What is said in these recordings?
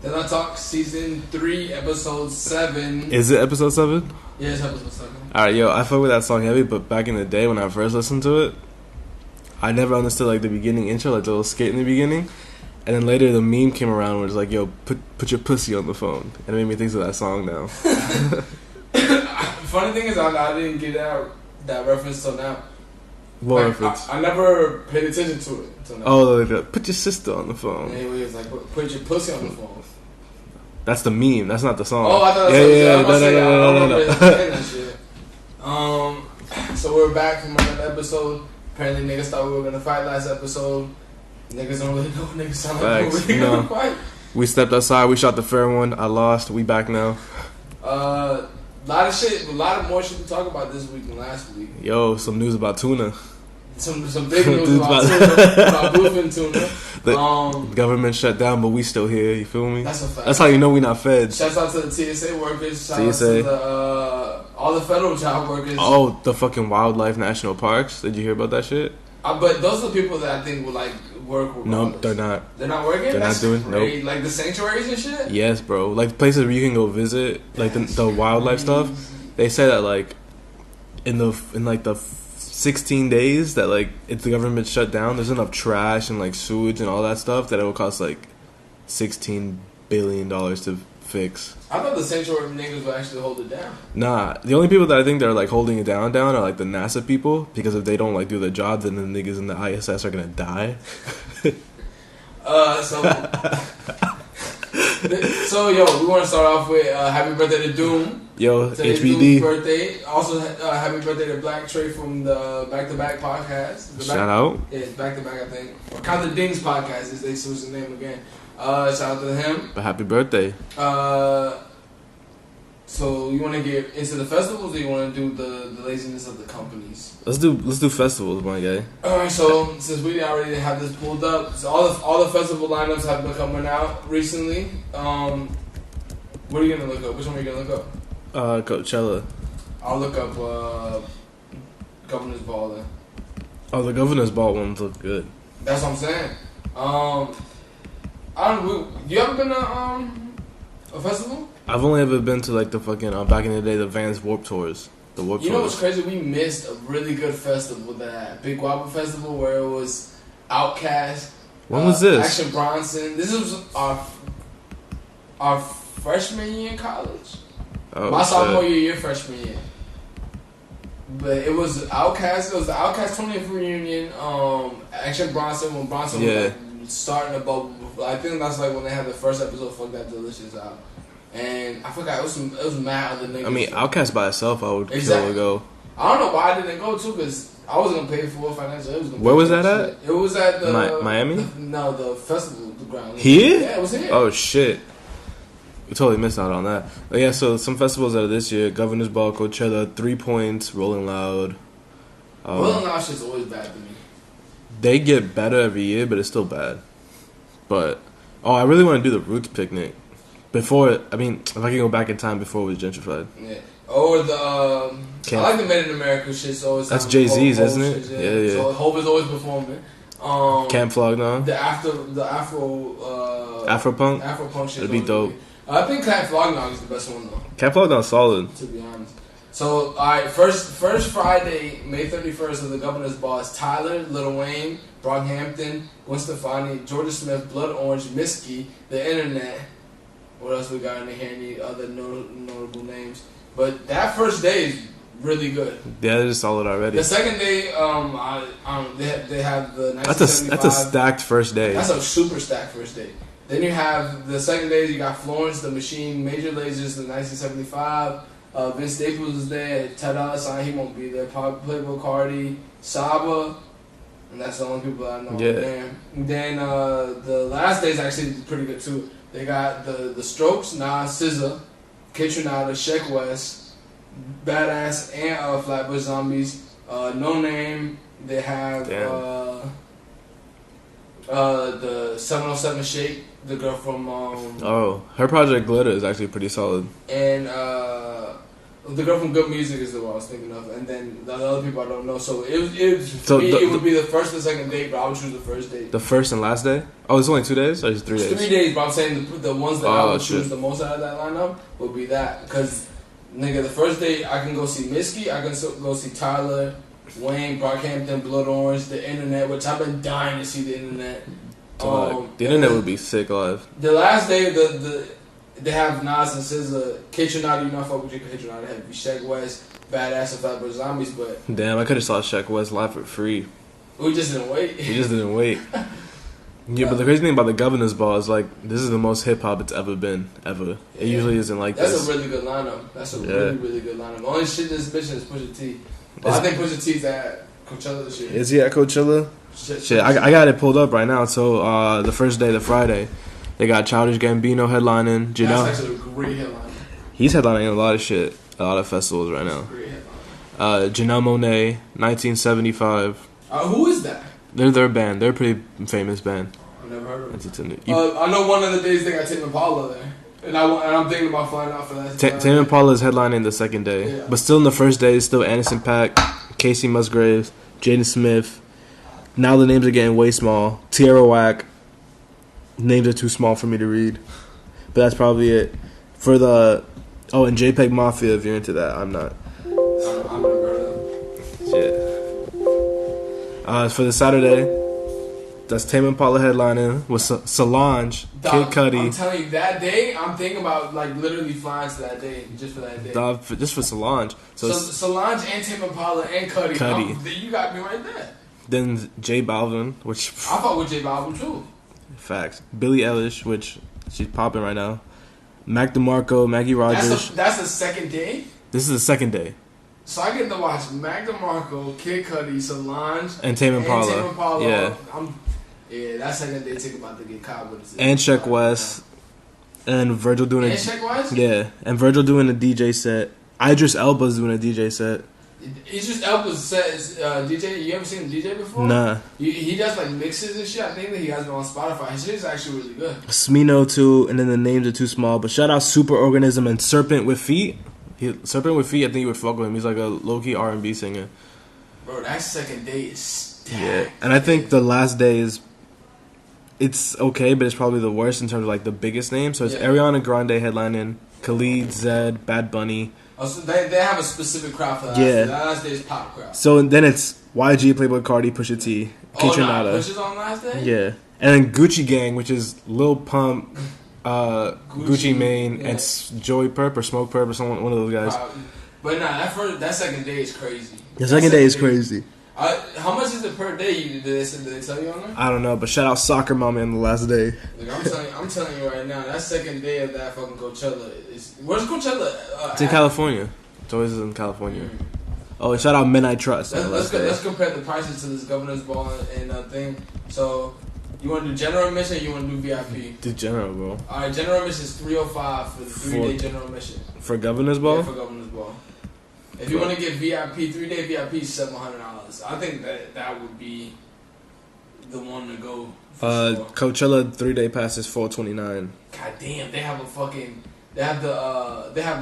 Telatalk season 3, episode 7. Is it episode 7? Yeah, it's episode 7. Alright, yo, I fuck with that song heavy, but back in the day when I first listened to it, I never understood like the beginning intro, like the little skit in the beginning. And then later the meme came around where it's like, yo, put your pussy on the phone. And it made me think of that song now. Funny thing is, I didn't get that reference till now. What like, reference? I never paid attention to it until now. Oh, like, put your sister on the phone. Anyway, it's like, put your pussy on the phone. That's the meme. That's not the song. Oh, I thought that was no. So we're back from another episode. Apparently, niggas thought we were gonna fight last episode. Niggas don't really know what niggas sound like. We're really gonna fight. We stepped outside. We shot the fair one. I lost. We back now. A lot of more shit to talk about this week than last week. Yo, some news about tuna. Some big news about tuna. About bluefin tuna. The government shut down, but we still here. You feel me? That's a fact. That's how you know we not fed. Shouts out to the TSA workers. Shout out to all the federal job workers. Oh, the fucking wildlife national parks. Did you hear about that shit? But those are the people that I think would like work with. No, they're not. They're not working? They're not doing nope. Like the sanctuaries and shit? Yes, bro. Like places where you can go visit, like the wildlife stuff. They say that like in the 16 days that like if the government shut down, there's enough trash and like sewage and all that stuff that it will cost like $16 billion to fix. I thought the sanctuary niggas would actually hold it down. Nah, the only people that I think they're like holding it down are like the NASA people, because if they don't like do their job, then the niggas in the ISS are gonna die. So yo, we want to start off with happy birthday to Doom. Yo, today's HBD. Doom's birthday. Also, happy birthday to Black Trey from the Back to Back podcast. Shout out. Yeah, it's Back to Back, I think. Or Count the Dings podcast is they switched the name again. Shout out to him. But happy birthday. So you want to get into the festivals, or you want to do the laziness of the companies? Let's do festivals, my guy. All right. So since we already have this pulled up, so all the festival lineups have been coming out recently. What are you gonna look up? Which one are you gonna look up? Coachella. I'll look up Governor's Ball then. Oh, the Governor's Ball ones look good. That's what I'm saying. You ever been to a festival? I've only ever been to like the fucking back in the day, the Vans Warped Tours. The Warped Tours. You know what's crazy? We missed a really good festival, that Big Guapa Festival, where it was Outkast. When was this? Action Bronson. This was our freshman year in college. Oh, my sophomore year, freshman year. But it was Outkast. It was the Outkast 20th reunion. Action Bronson, when Bronson was like starting to bubble. I think that's like when they had the first episode of Fuck That Delicious out. And I forgot, it was mad other niggas. I mean, Outkast by itself, I would kill to go. I don't know why I didn't go too, because I wasn't gonna pay for it financially. Where was that at? It was at the Miami. The festival, the ground. Here? Yeah, it was here. Oh shit, we totally missed out on that. But yeah, so some festivals that are this year: Governor's Ball, Coachella, 3 Points, Rolling Loud. Rolling Loud shit's always bad to me. They get better every year, but it's still bad. But I really want to do the Roots picnic. Before, I mean, if I can go back in time before it was gentrified. Yeah. Or the I like the Made in America shit. So it's that's Jay-Z's, isn't it? Shit, yeah. So Hope is always performing. Camp Flogna. The Afro-punk shit. It'd be dope. I think Camp Flogna is the best one though. Camp Flogna's solid. To be honest. So alright, first Friday, May 31st of the Governor's Ball is Tyler, Lil Wayne, Brockhampton, Gwen Stefani, Georgia Smith, Blood Orange, Misky, The Internet. What else we got in here? Any other notable names? But that first day is really good. Yeah, it is solid already. The second day, they have the 1975. That's a stacked first day. That's a super stacked first day. Then you have the second day. You got Florence the Machine, Major Lasers, the 1975. Vince Staples is there. Telatalk, he won't be there. Playboy Cardi, Saba, and that's the only people I know. Yeah. Then the last day is actually pretty good too. They got the Strokes, Nas, SZA, Kitchenada, Sheck West, Badass, and Flatbush Zombies. No Name. They have the 707 Shake, the girl from her project Glitter is actually pretty solid. And The girl from Good Music is the one I was thinking of, and then the other people I don't know. So it would be the first and second date, but I would choose the first date. The first and last day? Oh, it's only 2 days or is it 3 days? 3 days, but I'm saying the ones that I would choose the most out of that lineup would be that. Because, nigga, the first date I can go see Misky, I can go see Tyler, Wayne, Brockhampton, Blood Orange, the Internet, which I've been dying to see the Internet. The Internet would be sick live. The last day, they have Nas and SZA. Kitchenada, you know, I fuck with you. Kitchenada had Sheck West, Badass, and Fatboy Zombies, but damn, I could have saw Sheck West live for free. We just didn't wait. Yeah, but the crazy thing about the Governor's Ball is like this is the most hip hop it's ever been, ever. Yeah. It usually isn't like that's this. That's a really good lineup. That's a really good lineup. The only shit that's missing is Pusha T. But I think Pusha T's at Coachella this year. Is he at Coachella? Shit, I got it pulled up right now. So the first day, the Friday, they got Childish Gambino headlining. That's actually a great headline. He's headlining a lot of shit, a lot of festivals right now. Great headline. Janelle Monáe, 1975. Who is that? They're their band. They're a pretty famous band. I've never heard of them. I know one of the days they got Tame Impala there. And I'm thinking about flying out for that. Tame Impala is headlining the second day. Yeah. But still in the first day, it's still Anderson .Paak, Casey Musgraves, Jaden Smith. Now the names are getting way small. Tierra Whack. Names are too small for me to read. But that's probably it. For the... Oh, and JPEG Mafia, if you're into that. I'm not. I'm never heard of them. Shit. For the Saturday... That's Tame Impala headlining with Solange, Kid Cudi. I'm telling you, that day, I'm thinking about like literally flying to that day, just for that day. Just for Solange. So Solange and Tame Impala and Cudi. You got me right there. Then J Balvin, which... I fuck with J Balvin too. Facts. Billie Eilish, which she's popping right now. Mac DeMarco, Maggie Rogers. That's the second day? This is the second day. So I get to watch Mac DeMarco, Kid Cudi, Solange, and Tame Impala. Yeah. That second day ticket about to get caught with it. And Sheck West. And Virgil doing Sheck West? Yeah. And Virgil doing a DJ set. Idris Elba's doing a DJ set. Idris Elba's set is DJ. You ever seen him DJ before? Nah. He does like mixes and shit. I think that he has it on Spotify. His shit is actually really good. Smino too, and then the names are too small. But shout out Superorganism and Serpent with Feet. Serpent with Feet, I think you would fuck with him. He's like a low-key R&B singer. Bro, that second day is stacked. Yeah. And I think the last day is... It's okay, but it's probably the worst in terms of like the biggest name. So it's Ariana Grande headlining, Khalid, Zed, Bad Bunny. Oh, so they have a specific crowd for that. Yeah. That last day is pop crowd. So then it's YG, Playboy Cardi, Pusha T, Kitchenada. Push is on last day? Yeah. And then Gucci Gang, which is Lil Pump, Gucci Mane, and Joey Purp or Smoke Purp or someone, one of those guys. But that second day is crazy. The second day is crazy. How much is it per day? Did they tell you on there? I don't know, but shout out Soccer Mommy on the last day. Look, I'm telling you right now, that second day of that fucking Coachella is... Where's Coachella? It's in California. It's always in California. Mm. Oh, and shout out Midnight Trust. Let's compare the prices to this Governor's Ball and thing. So, you want to do general admission or you want to do VIP? Do general, bro. Alright, general admission is $305 for the 3-day general admission. For Governor's Ball? Yeah, for Governor's Ball. If you want to get VIP, 3-day VIP is $700. I think that would be the one to go. Sure. Coachella 3-day pass is $429. God damn, they have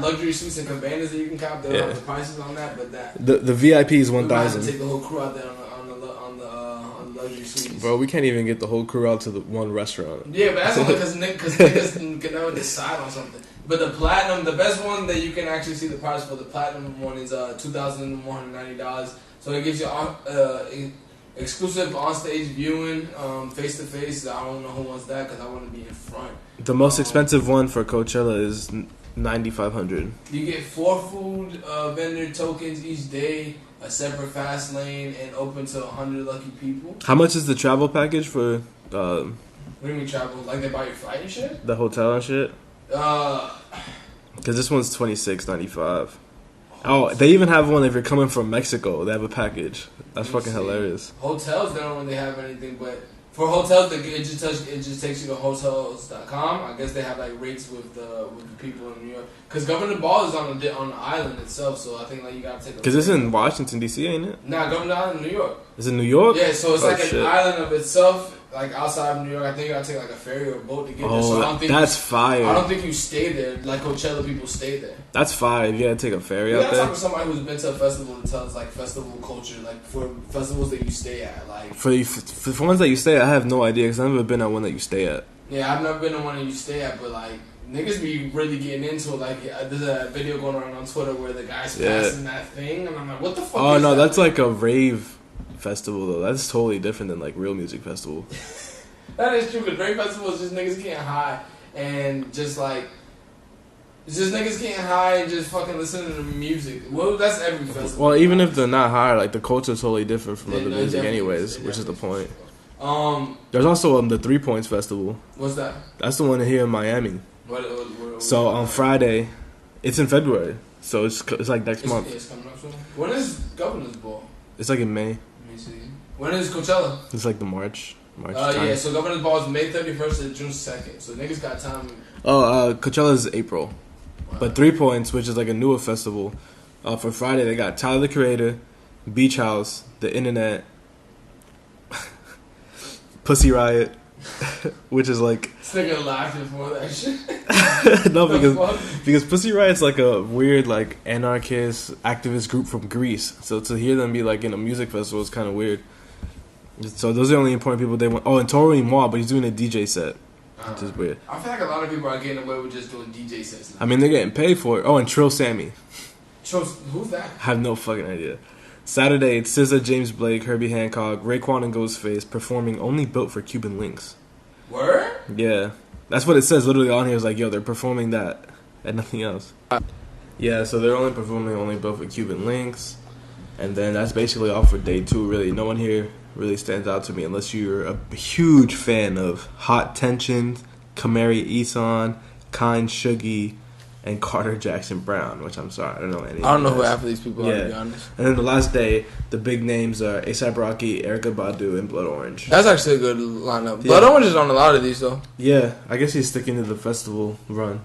luxury suites and cabanas that you can cop. They don't have the prices on that, but the VIP is $1,000. We might have to take the whole crew out there on the luxury suites. Bro, we can't even get the whole crew out to the one restaurant. Yeah, but that's only because niggas can never decide on something. But the platinum, the best one that you can actually see the price for, the platinum one is $2,190. So it gives you exclusive on-stage viewing, face-to-face. I don't know who wants that because I want to be in front. The most expensive one for Coachella is $9,500. You get 4 food vendor tokens each day, a separate fast lane, and open to 100 lucky people. How much is the travel package for... what do you mean travel? Like they buy your flight and shit? The hotel and shit? Because this one's $26.95. Oh, they even have one if you're coming from Mexico. They have a package. That's fucking hilarious. Hotels, they don't really have anything, but for hotels, it just takes you to hotels.com. I guess they have like rates with the people in New York. Because Governor Ball is on the island itself, so I think like you gotta take. Because it's in Washington D.C., ain't it? Nah, Governor Island, New York. Is it New York? Yeah, so it's like an island of itself. like outside of New York, I think you gotta take like a ferry or a boat to get there. Oh, So I don't think that's fire. I don't think you stay there like Coachella people stay there. That's fire. You gotta take a ferry You out gotta there. talk to somebody who's been to a festival to tell us like festival culture, like for festivals that you stay at. Like For ones that you stay at, I have no idea because I've never been at one that you stay at. yeah, I've never been to one that you stay at, but like niggas be really getting into it. Like there's a video going around on Twitter where the guy's passing that thing, and I'm like, what the fuck? Oh is no, that? that's like a rave festival though. That's totally different than like real music festival. That is true, because rave festivals just niggas getting high and just like. It's just niggas getting high and just fucking listening to music. Well, that's every festival. Well, even if they're not high, like the culture's totally different from Yeah, other no, music definitely anyways, is. which is the point. Um, There's also the 3 Points Festival. what's that? That's the one here in Miami. What So on Friday, it's in February. So it's like next month. It's coming up soon. When is Governor's Ball? It's like in May. Let me see. When is Coachella? It's like the March time. Yeah, so Governor's Ball is May 31st to June 2nd. So niggas got time. Coachella is April. Wow. But 3 Points, which is like a newer festival, for Friday they got Tyler the Creator, Beach House, The Internet, Pussy Riot, which is like This nigga laughing for that shit. no, because Pussy Riot's like a weird like anarchist activist group from Greece. So to hear them be like in a music festival is kind of weird. So those are the only important people they want. Oh, and Tori Moore, but he's doing a DJ set, which is weird. I feel like a lot of people are getting away with just doing DJ sets now. I mean, they're getting paid for it. Oh, and Trill Sammy. Who's that? I have no fucking idea. Saturday, it's SZA, James Blake, Herbie Hancock, Raekwon, and Ghostface performing Only Built for Cuban Links. Word? Yeah. That's what it says literally on here. It's like, yo, they're performing that and nothing else. Yeah, so they're only performing Only Built for Cuban Links. And then that's basically all for day 2, really. No one here really stands out to me unless you're a huge fan of Hot Tension, Kamari Isan, Kind Shuggy, and Carter Jackson Brown, which I'm sorry, I don't know any. I don't know who half of these people are, to be Yeah. honest. And then the last day, the big names are A$AP Rocky, Erykah Badu, and Blood Orange. That's actually a good lineup. Yeah. Blood Orange is on a lot of these, though. Yeah, I guess he's sticking to the festival run.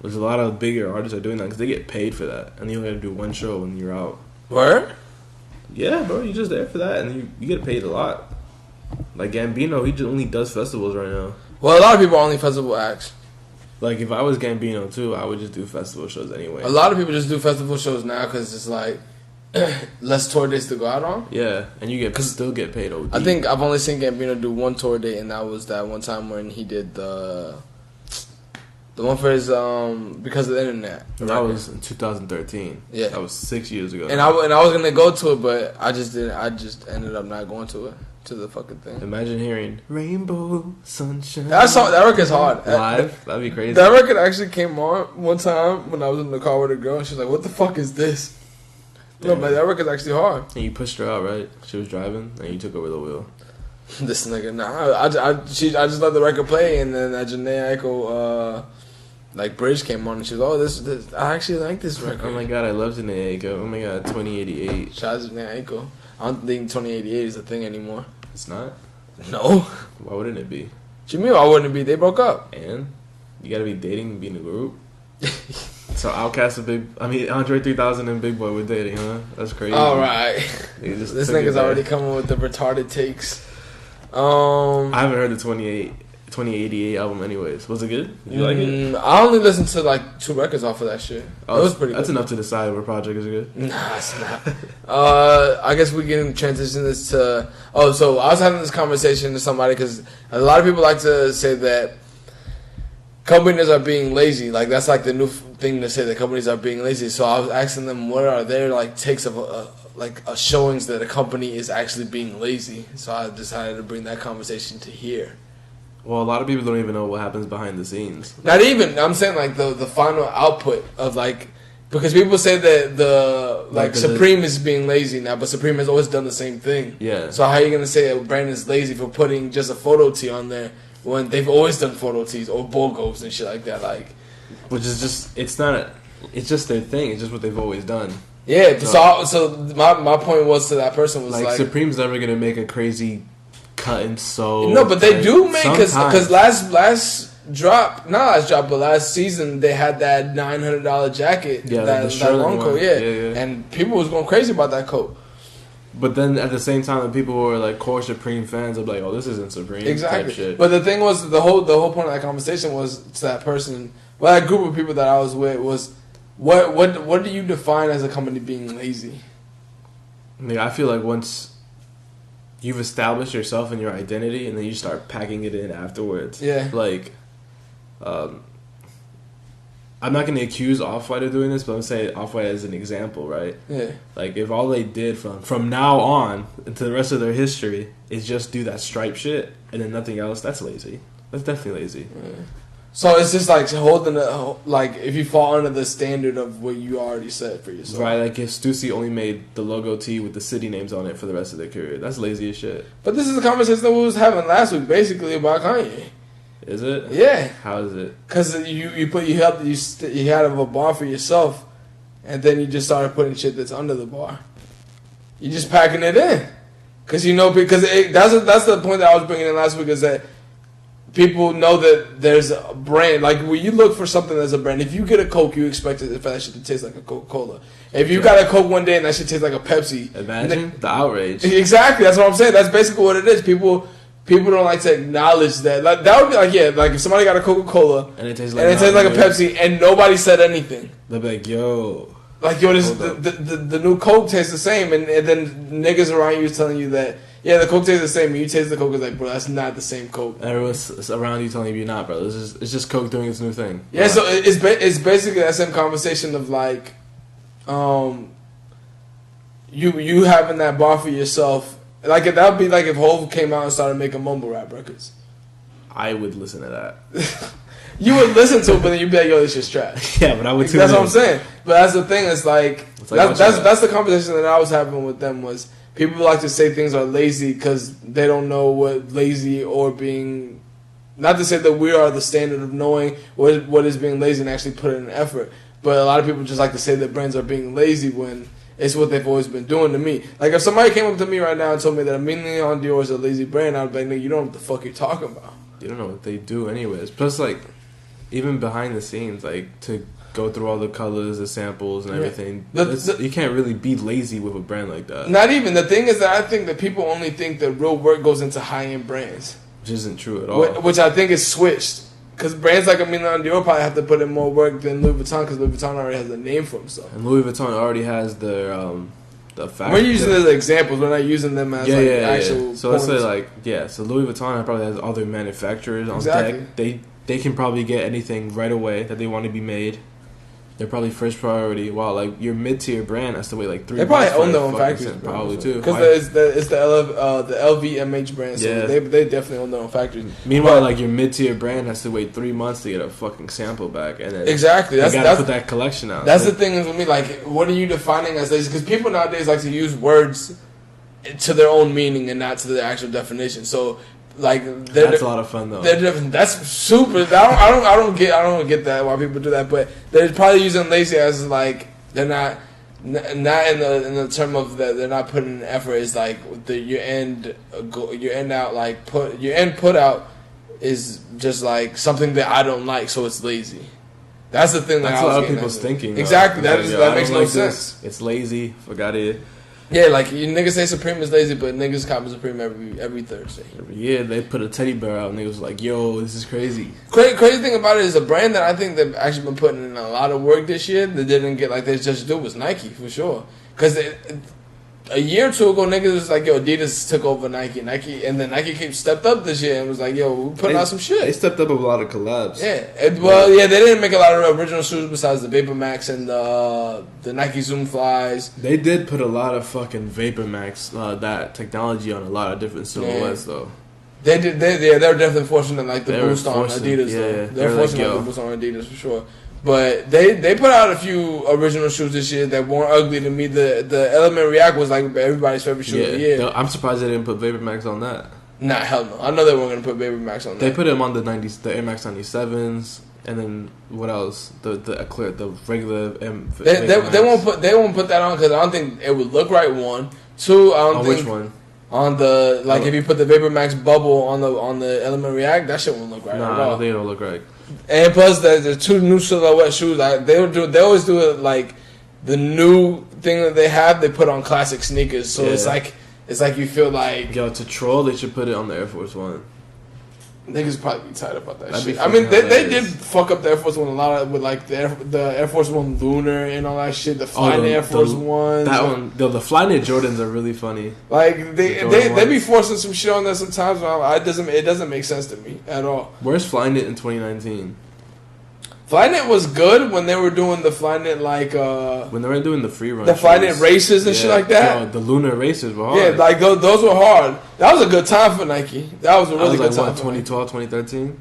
There's a lot of bigger artists are doing that because they get paid for that, and you only have to do one show and you're out. Word? Yeah, bro, you're just there for that, and you get paid a lot. Like Gambino, he just only does festivals right now. Well, a lot of people are only festival acts. Like if I was Gambino too, I would just do festival shows anyway. A lot of people just do festival shows now because it's like less tour dates to go out on. Yeah, and you still get paid OD. I think I've only seen Gambino do one tour date, and that was that one time when he did the one for his Because of the Internet. that was in 2013. Yeah. That was 6 years ago. And I was gonna go to it, but I just didn't. I just ended up not going to it, to the fucking thing. Imagine hearing Rainbow Sunshine. That record's hard. Live. That'd be crazy. That record actually came on one time when I was in the car with a girl, and she's like, "What the fuck is this?" No, but that record's actually hard. And you pushed her out, right? She was driving, and you took over the wheel. This nigga, nah. I just let the record play, and then that Janae Aiko, bridge came on, and she was, "Oh, this, I actually like this record." Oh my god, I love Janae Aiko. Oh my god, 2088. Shout out to Janae Aiko. I don't think 2088 is a thing anymore. It's not? No. Why wouldn't it be? What you mean? Why wouldn't it be? They broke up. And you gotta be dating and be in a group. So Andre 3000 and Big Boy were dating, huh? That's crazy. All right. This This nigga's already coming with the retarded takes. I haven't heard the 2088 album anyways. Was it good? Did you like it? I only listened to like 2 records off of that shit. It was pretty That's good. enough to decide what project is good. Nah, it's not. I guess we can transition this to... Oh, so I was having this conversation with somebody because a lot of people like to say that companies are being lazy. Like, that's like the new thing to say, that companies are being lazy. So I was asking them, what are their like takes of showings that a company is actually being lazy. So I decided to bring that conversation to here. Well, a lot of people don't even know what happens behind the scenes. Not even. I'm saying like the final output of like, because people say that Like Supreme is being lazy now, but Supreme has always done the same thing. Yeah. So how are you gonna say a brand is lazy for putting just a photo tee on there when they've always done photo tees or logos and shit like that? Like, which is just, it's just their thing. It's just what they've always done. yeah. So my point was to that person was like Supreme's never gonna make a crazy cut and sew. no, but they do make because Sometimes. last season they had that $900 jacket, Yeah, that the Sherlin long one. coat, Yeah. and people was going crazy about that coat. But then at the same time, the people who are like core Supreme fans, are like, "Oh, this isn't Supreme." Exactly. Type shit. But the thing was, the whole point of that conversation was to that person, well, that group of people that I was with was, what do you define as a company being lazy? I feel like once you've established yourself and your identity, and then you start packing it in afterwards. Yeah. Like, I'm not going to accuse Off-White of doing this, but I'm saying Off-White as an example, right? Yeah. Like, if all they did from now on to the rest of their history is just do that stripe shit and then nothing else, that's lazy. That's definitely lazy. Yeah. So it's just like holding if you fall under the standard of what you already said for yourself. Right, like if Stussy only made the logo tee with the city names on it for the rest of their career, that's lazy as shit. But this is a conversation that we was having last week, basically, about Kanye. Is it? Yeah. How is it? Because you had a bar for yourself, and then you just started putting shit that's under the bar. You're just packing it in, because that's the point that I was bringing in last week, is that people know that there's a brand. Like when you look for something that's a brand, if you get a Coke, you expect it for that shit to taste like a Coca-Cola. If you got a Coke one day and that shit tastes like a Pepsi, imagine the outrage. Exactly, that's what I'm saying. That's basically what it is. People don't like to acknowledge that. Like, that would be like if somebody got a Coca-Cola and it tastes like a Pepsi and nobody said anything. They'll be like, yo, this the new Coke tastes the same, and then niggas around you is telling you that, yeah, the Coke tastes the same, and you taste the Coke, it's like, bro, that's not the same Coke. Everyone's around you telling you you're not, bro. It's just Coke doing its new thing. Yeah, right. So it's basically that same conversation of like, you having that bar for yourself. Like that would be like if Hov came out and started making mumble rap records. I would listen to that. You would listen to it, but then you'd be like, yo, this shit's trash. Yeah, but I would too. That's what I'm saying. But that's the thing. It's like that's the conversation that I was having with them was people like to say things are lazy because they don't know what lazy or being. Not to say that we are the standard of knowing what is being lazy and actually put in an effort. But a lot of people just like to say that brands are being lazy when it's what they've always been doing to me. Like if somebody came up to me right now and told me that a $1 million on Dior is a lazy brand, I'd be like, nigga, you don't know what the fuck you're talking about. You don't know what they do anyways. Plus, like, even behind the scenes, like, to go through all the colors, the samples, and everything, you can't really be lazy with a brand like that. Not even. The thing is that I think that people only think that real work goes into high-end brands. Which isn't true at all. Which I think is switched. Because brands like $1 million on Dior probably have to put in more work than Louis Vuitton, because Louis Vuitton already has a name for himself. And Louis Vuitton already has their the factory. We're using them as examples. We're not using them as actual. So let's say so Louis Vuitton probably has all their manufacturers on deck. They can probably get anything right away that they want to be made. They're probably first priority. While like your mid tier brand has to wait like 3 months. They probably own their own factories, probably too. Because it's the LVMH brand, so they definitely own their own factories. Meanwhile, like your mid tier brand has to wait 3 months to get a fucking sample back, and then exactly that's put that collection out. That's the thing is with me. Like, what are you defining as lazy? Because people nowadays like to use words to their own meaning and not to their actual definition. So. Like that's a lot of fun though. That's super. I don't get that why people do that, but they're probably using lazy as like they're not in the term of that they're not putting in effort. Is like your end put out is just like something that I don't like, so it's lazy. That's the thing. That's a lot of people's thinking. Exactly. That makes no sense. It's lazy. Forgot it. Yeah, like you niggas say Supreme is lazy, but niggas cop Supreme every Thursday. Every year they put a teddy bear out, and niggas was like, "Yo, this is crazy." Crazy thing about it is a brand that I think they've actually been putting in a lot of work this year that didn't get like they just do was Nike for sure. Because a year or two ago, niggas was like, "Yo, Adidas took over Nike, and then Nike stepped up this year and was like, yo, we're putting out some shit." They stepped up with a lot of collabs. Yeah, they didn't make a lot of original shoes besides the Vapor Max and the Nike Zoom Flies. They did put a lot of fucking Vapor Max that technology on a lot of different silhouettes though. They did. They're definitely forcing like the boost on Adidas. Yeah, they're forcing like the boost on Adidas for sure. But they put out a few original shoes this year that weren't ugly to me. The Element React was like everybody's favorite shoe of the year. I'm surprised they didn't put Vapor Max on that. Nah, hell no. I know they weren't gonna put Vapor Max on that. They put them on the Air Max 97s, and then what else? The regular They won't put that on because I don't think it would look right. One, two. I don't think which one. On the if you put the Vapor Max bubble on the Element React, that shit won't look right. Nah, at all. They don't look right. And plus, the two new silhouette shoes, they always do it like the new thing that they have, they put on classic sneakers. So it's like you feel like yo, to troll, they should put it on the Air Force One. Niggas probably be tight about that shit. I mean, they did fuck up the Air Force One a lot with like the Air Force One Lunar and all that shit. The Flyknit Air Force Ones. That one, the Flyknit Jordans are really funny. Like they be forcing some shit on there sometimes. It doesn't make sense to me at all. Where's Flyknit in 2019? Flyknit was good when they were doing the Flyknit when they were doing the free run, the Flyknit races and shit like that. Yo, the lunar races were hard. Yeah, like those were hard. That was a good time for Nike. That was a really good time. 2012, 2013.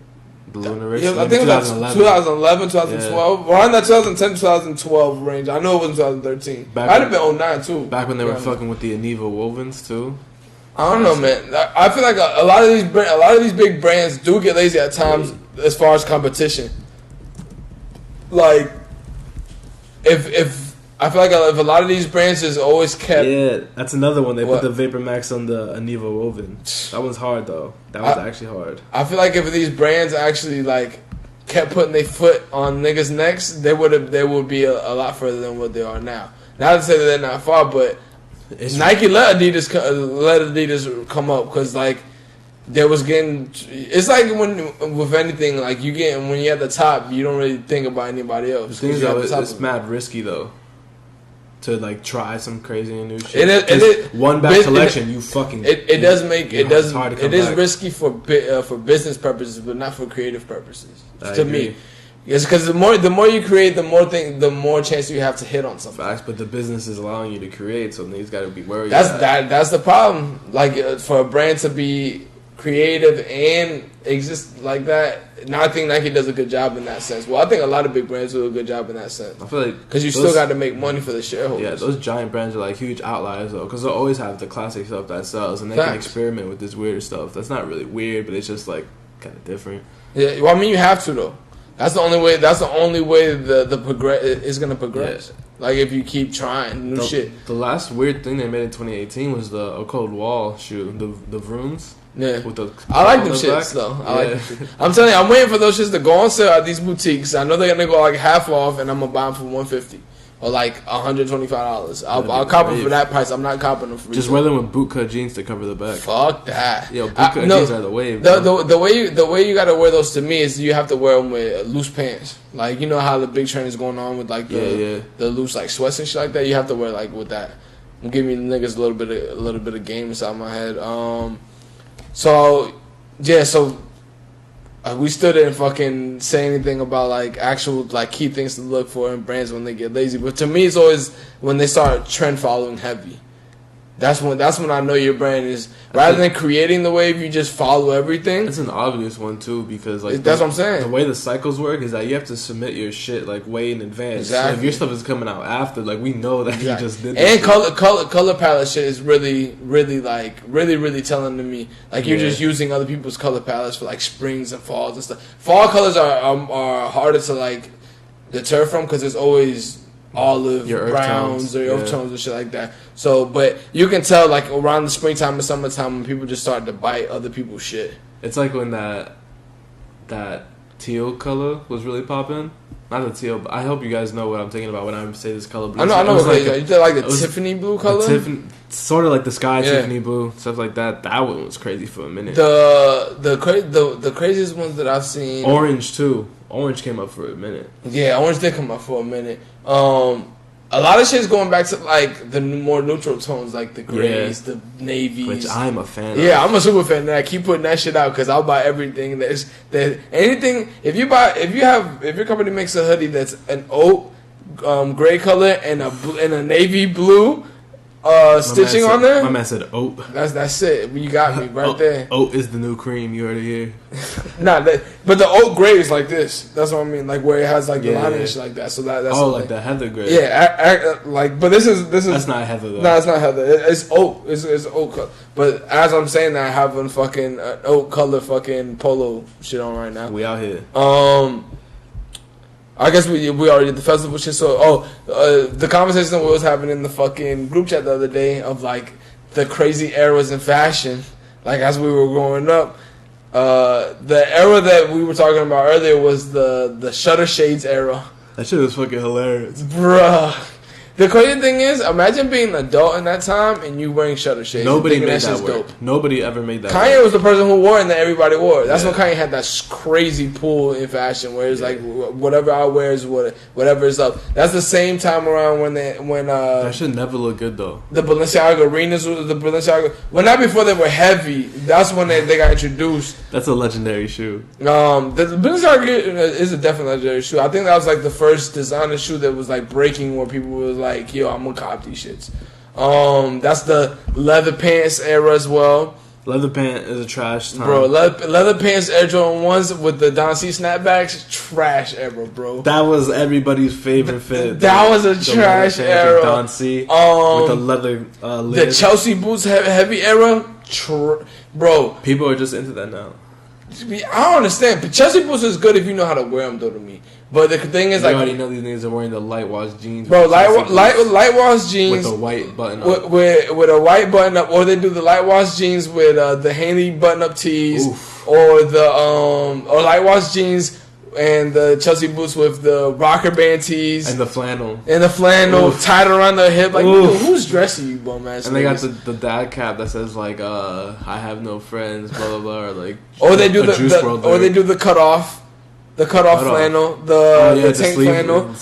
The lunar races. Yeah, I think it was 2011, 2012. Around that 2010, 2012 range. I know it was 2013. Might have been 09 too. Back when they were fucking with the Aniva wovens too. I don't know, man. I feel like a lot of these big brands do get lazy at times as far as competition. Like, if I feel like if a lot of these brands is always kept. Yeah, that's another one. They put the Vapor Max on the Aniva woven. That was hard though. That was actually hard. I feel like if these brands actually like kept putting their foot on niggas' necks, they would be a lot further than what they are now. Not to say that they're not far, but Nike let Adidas come up because like. There was getting. It's like with anything, like when you're at the top, you don't really think about anybody else. The thing is, it's mad risky though, to like try some crazy and new shit. It is one bad collection. You fucking. It does make it does. It is risky for business purposes, but not for creative purposes. To me, it's because the more you create, the more chance you have to hit on something. Facts, but the business is allowing you to create, so he's got to be worried. That's the problem. Like for a brand to be creative and exist like that. Now I think Nike does a good job in that sense. Well, I think a lot of big brands do a good job in that sense. I feel like because you still got to make money for the shareholders. Yeah, those giant brands are like huge outliers though, because they'll always have the classic stuff that sells, and they can experiment with this weird stuff. That's not really weird, but it's just like kind of different. Yeah, well, I mean, you have to though. That's the only way. That's the only way the progress is gonna progress. Yeah. Like if you keep trying new shit. The last weird thing they made in 2018 was the cold wall shoe, the Vrooms. Yeah, I like them shits though. Like them shits. I'm telling you, I'm waiting for those shits to go on sale at these boutiques. I know they're gonna go like half off, and I'm gonna buy them for $150 or like $125. I'll cop them for that price. I'm not copping them for just wear them with bootcut jeans to cover the back. Fuck that. Yo, bootcut jeans are the wave. The way you gotta wear those to me is you have to wear them with loose pants. Like you know how the big trend is going on with like the loose like sweats and shit like that. You have to wear like with that. Give me niggas a little bit of game inside my head. So we still didn't fucking say anything about like actual like key things to look for in brands when they get lazy. But to me, it's always when they start trend following heavy. That's when I know your brand is rather than creating the wave, you just follow everything. It's an obvious one too because like that's what I'm saying. The way the cycles work is that you have to submit your shit like way in advance. Exactly. So if your stuff is coming out after, like we know that you just did. And color palette shit is really telling to me like you're just using other people's color palettes for like springs and falls and stuff. Fall colors are harder to like deter from because there's always olive browns or earth tones and shit like that. So, but you can tell like around the springtime and summertime when people just start to bite other people's shit. It's like when that teal color was really popping. Not the teal, but I hope you guys know what I'm thinking about when I say this color blue. I know. You did like the Tiffany blue color? Sort of like the sky Tiffany blue, stuff like that. That one was crazy for a minute. The craziest ones that I've seen. Orange too. Orange came up for a minute. Yeah, orange did come up for a minute. A lot of shit's going back to like the more neutral tones, like the grays, the navies. Which I'm a fan of. Yeah, I'm a super fan of that. Keep putting that shit out because I'll buy everything anything. If your company makes a hoodie that's an oat gray color and a navy blue stitching on there. My man said oat. That's it. You got me right there. Oat is the new cream. You already hear? But the oat gray is like this. That's what I mean. Like where it has like the lining and shit like that. So that's like the heather gray. Yeah, but this is that's not heather though. No, it's not heather. It's oat. It's oat color. But as I'm saying that, I have a fucking oat color fucking polo shit on right now. We out here. I guess we already did the festival shit. So, the conversation that we was having in the fucking group chat the other day of like the crazy eras in fashion, like as we were growing up. The era that we were talking about earlier was the Shutter Shades era. That shit was fucking hilarious, bruh. The crazy thing is, imagine being an adult in that time and you wearing shutter shades. Nobody made that work. Nobody ever made that Kanye work. was the person who wore it and that everybody wore it. That's when Kanye had that crazy pull in fashion where it's like whatever I wear is whatever is up. That's the same time around when that should never look good though. The Balenciaga arenas, well, not before they were heavy. That's when they got introduced. That's a legendary shoe. The Balenciaga is a definitely legendary shoe. I think that was like the first designer shoe that was like breaking where people was like, yo, I'm gonna cop these shits. That's the leather pants era as well. Leather pant is a trash time. Bro, leather pants Air Jordan 1s with the Don C snapbacks, trash era, bro. That was everybody's favorite fit. That was a trash era. Don C with the leather lid. The Chelsea boots heavy era, bro. People are just into that now. I don't understand, but Chelsea boots is good if you know how to wear them, though, to me. But the thing is, you like, already know these niggas are wearing the light wash jeans, bro. Light wash jeans with a white button up, with a white button up, or they do the light wash jeans with the Hanley button up tees, Oof. or the or light wash jeans and the Chelsea boots with the rocker band tees and the flannel Oof. Tied around the hip. Like, dude, who's dressing you, bum ass? And they got the dad cap that says like, "I have no friends," blah blah blah, or like, or they do the cutoff. The cutoff flannel, the tank flannel.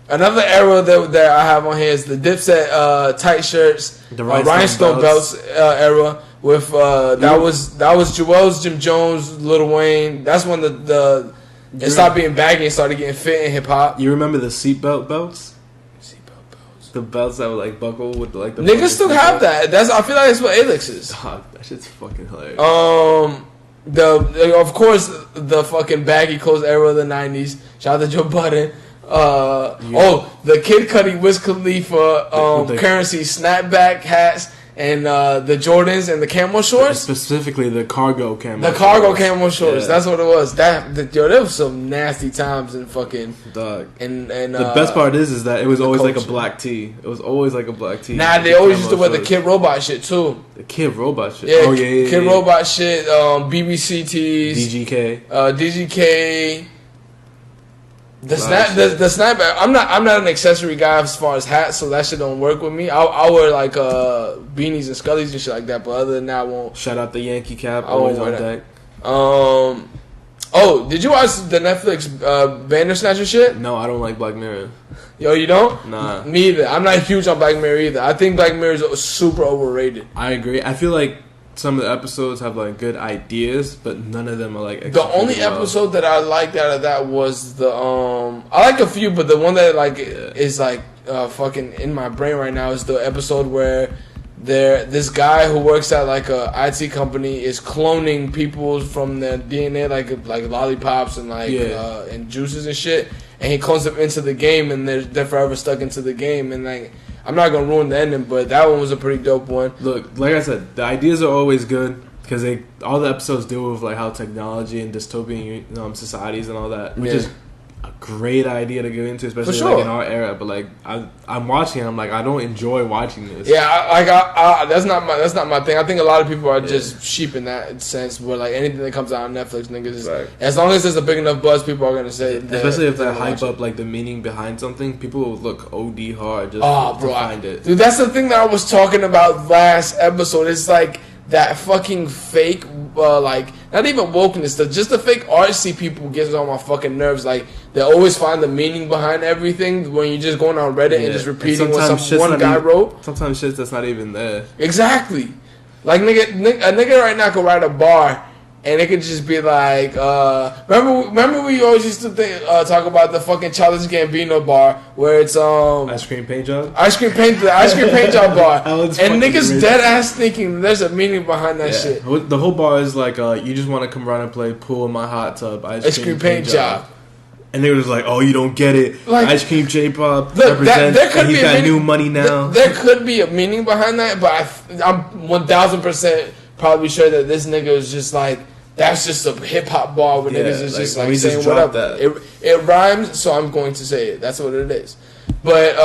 Another era that I have on here is the Dipset tight shirts, the rhinestone belts era. With that was Joel's, Jim Jones, Lil Wayne. That's when it stopped being baggy and started getting fit in hip hop. You remember the seatbelt belts? Seatbelt belts. The belts that would like buckle with like the niggas still have that. I feel like that's what Alex is. Dog, that shit's fucking hilarious. Of course, the fucking baggy clothes era of the 90s. Shout out to Joe Budden. The Kid Cudi, Wiz Khalifa, Currency snapback hats, and the Jordans and the camo shorts. Specifically, the cargo camo. The cargo camo shorts. Yeah. That's what it was. There was some nasty times in fucking dog. And the best part is that it was always like a black tee. It was always like a black tee. Nah, they always used to wear the Kid Robot shit too. The Kid Robot shit. Yeah, Kid Robot shit. BBC tees. DGK. DGK. The snapback. I'm not an accessory guy as far as hats, so that shit don't work with me. I'll wear like beanies and scullies and shit like that, but other than that, I won't. Shout out the Yankee cap, always on deck. Did you watch the Netflix Bandersnatcher shit? No, I don't like Black Mirror. Yo, you don't? Nah. Me either. I'm not huge on Black Mirror either. I think Black Mirror is super overrated. I agree. I feel like some of the episodes have like good ideas, but none of them are like. The only episode that I liked out of that was the I like a few, but the one that is like fucking in my brain right now is the episode where this guy who works at like a IT company is cloning people from their DNA, like lollipops and and juices and shit, and he clones them into the game, and they're forever stuck into the game, and like. I'm not gonna ruin the ending, but that one was a pretty dope one. Look, like I said, the ideas are always good because all the episodes deal with like how technology and dystopian societies and all that, which is a great idea to get into, especially like in our era. But like I'm watching, I'm like I don't enjoy watching this. Yeah, that's not my thing. I think a lot of people are just sheep in that sense, where like anything that comes out on Netflix, niggas, as long as there's a big enough buzz, people are gonna say. Especially if they hype up like the meaning behind something, people will look OD hard just to find it. Dude, that's the thing that I was talking about last episode. It's like that fucking fake, not even wokeness, just the fake artsy people gets on my fucking nerves. Like, they always find the meaning behind everything when you're just going on Reddit and just repeating what one guy wrote. Sometimes shit that's not even there. Exactly. Like, a nigga right now could write a bar and it could just be like, remember we always used to talk about the fucking Childish Gambino bar where it's ice cream paint job the ice cream paint job bar, and niggas dead ass thinking there's a meaning behind that shit. The whole bar is like, you just want to come around and play pool in my hot tub, ice cream paint job. And they were just like, oh, you don't get it. Like, Ice Cream J-Pop represents that he's got new money now. There could be a meaning behind that, but I'm 1000% probably sure that this nigga is just like, that's just a hip hop bar where niggas is just like saying whatever. It rhymes, so I'm going to say it. That's what it is. But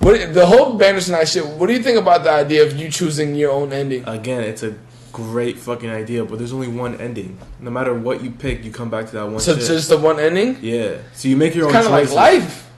the whole Bandersnatch shit, what do you think about the idea of you choosing your own ending? Again, it's a great fucking idea, but there's only one ending. No matter what you pick, you come back to that one. So shit. Just the one ending? Yeah. So you make your own choices. Kind of like life.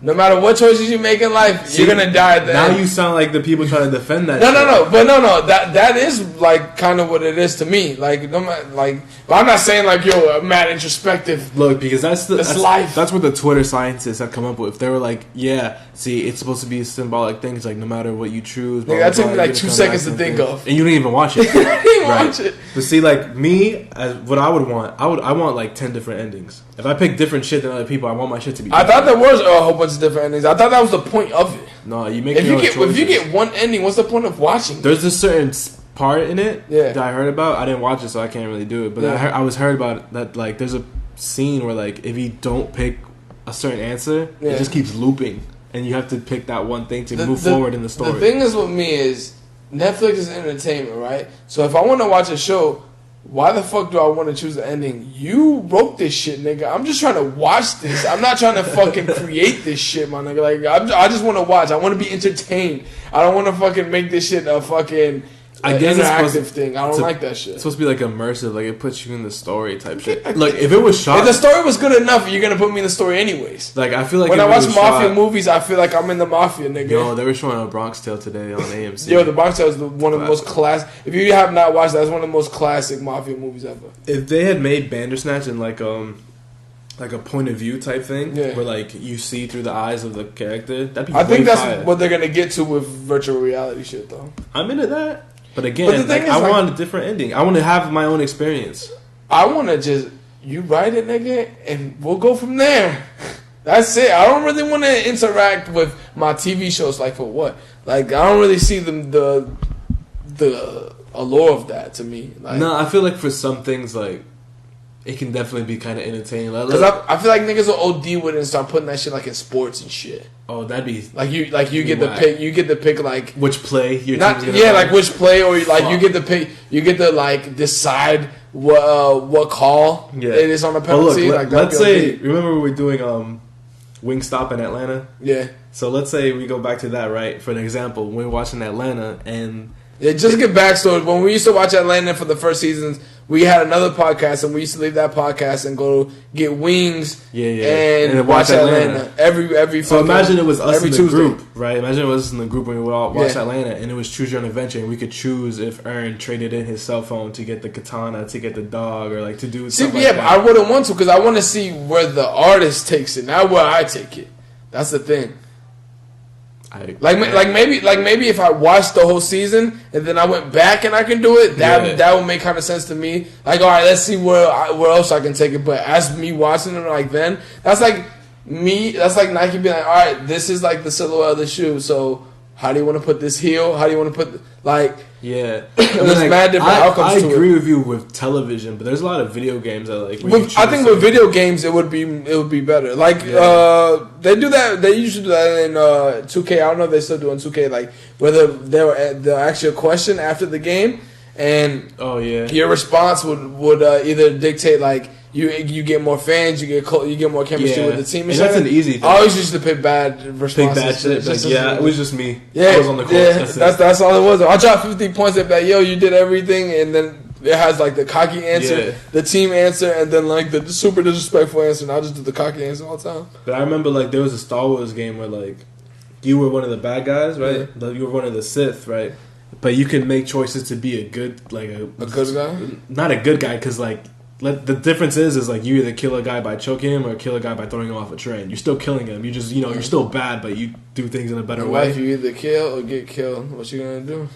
No matter what choices you make in life, you're gonna die at the end. Now you sound like the people trying to defend that. No. That is like kind of what it is to me. Like, no matter, like, but I'm not saying like, yo, I'm mad introspective. Look, because that's life. That's what the Twitter scientists have come up with. They were like, yeah, see, it's supposed to be a symbolic thing. It's like no matter what you choose. Nigga, that took me like 2 seconds to think of, and you didn't even watch it. I didn't watch it. But see, like me, what I would want, I want like 10 different endings. If I pick different shit than other people, I want my shit to be different. I thought there was a whole bunch of different endings. I thought that was the point of it. No, you make if you get one ending, what's the point of watching? There's a certain part in it that I heard about. I didn't watch it, so I can't really do it. But I was heard about it, that like there's a scene where like if you don't pick a certain answer, it just keeps looping, and you have to pick that one thing to move forward in the story. The thing is with me is Netflix is entertainment, right? So if I want to watch a show, why the fuck do I want to choose the ending? You wrote this shit, nigga. I'm just trying to watch this. I'm not trying to fucking create this shit, my nigga. Like, I just want to watch. I want to be entertained. I don't want to fucking make this shit a fucking interactive thing. I don't like that shit. It's supposed to be like immersive. Like, it puts you in the story type shit. Like, if it was shot... If the story was good enough, you're going to put me in the story anyways. Like, I feel like... When I watch mafia movies, I feel like I'm in the mafia, nigga. Yo, they were showing A Bronx Tale today on AMC. Yo, The Bronx Tale is one of the most classic... If you have not watched that, it's one of the most classic mafia movies ever. If they had made Bandersnatch in like a point of view type thing, where like you see through the eyes of the character, that'd be I think that's fire. What they're going to get to with virtual reality shit, though. I'm into that. But again, like, I want a different ending. I want to have my own experience. I want to just... You write it, nigga, and we'll go from there. That's it. I don't really want to interact with my TV shows. Like, for what? Like, I don't really see the allure of that to me. Like, no, I feel like for some things, like, it can definitely be kind of entertaining. Because I feel like niggas will OD with it and start putting that shit like in sports and shit. Oh, that'd be you get the pick. You get to pick like which play your not team's gonna like which play, or like you get to pick. You get to like decide what call it is on the penalty. Look, let's say remember we were doing Wingstop in Atlanta. Yeah. So let's say we go back to that, right? For an example, when we're watching Atlanta and. Yeah, just get backstory. When we used to watch Atlanta for the first seasons, we had another podcast, and we used to leave that podcast and go get wings and watch Atlanta every. So imagine it was us in the group, right? Imagine it was us in the group when we all watched Atlanta, and it was choose your own adventure, and we could choose if Aaron traded in his cell phone to get the katana, to get the dog, or like to do. See, but I wouldn't want to because I want to see where the artist takes it, not where I take it. That's the thing. Maybe if I watched the whole season and then I went back and I can do it, that would make kind of sense to me. Like, all right, let's see where else I can take it. But as me watching it like then, that's like Nike being like, all right, this is like the silhouette of the shoe. So how do you want to put this heel? How do you want to put Yeah, there's mad different outcomes to it. I agree with you with television, but there's a lot of video games that like. I think with video games it would be better. Like they do that. They usually do that in 2K. I don't know if they're still doing 2K. Like whether they'll ask you a question after the game, and your response would either dictate like. You get more fans, you get more chemistry with the team. And that's an easy thing. I always used to pick bad responses. It was just me. Yeah, I was on the court. Yeah, that's all it was. I dropped 50 points at that. Yo, you did everything, and then it has like the cocky answer, the team answer, and then like the super disrespectful answer. And I just do the cocky answer all the time. But I remember like there was a Star Wars game where like you were one of the bad guys, right? Yeah. You were one of the Sith, right? But you can make choices to be a good good guy, not a good guy, because like. The difference is like you either kill a guy by choking him or kill a guy by throwing him off a train. You're still killing him. You just you're still bad, but you do things in a better way. If you either kill or get killed, what you gonna do?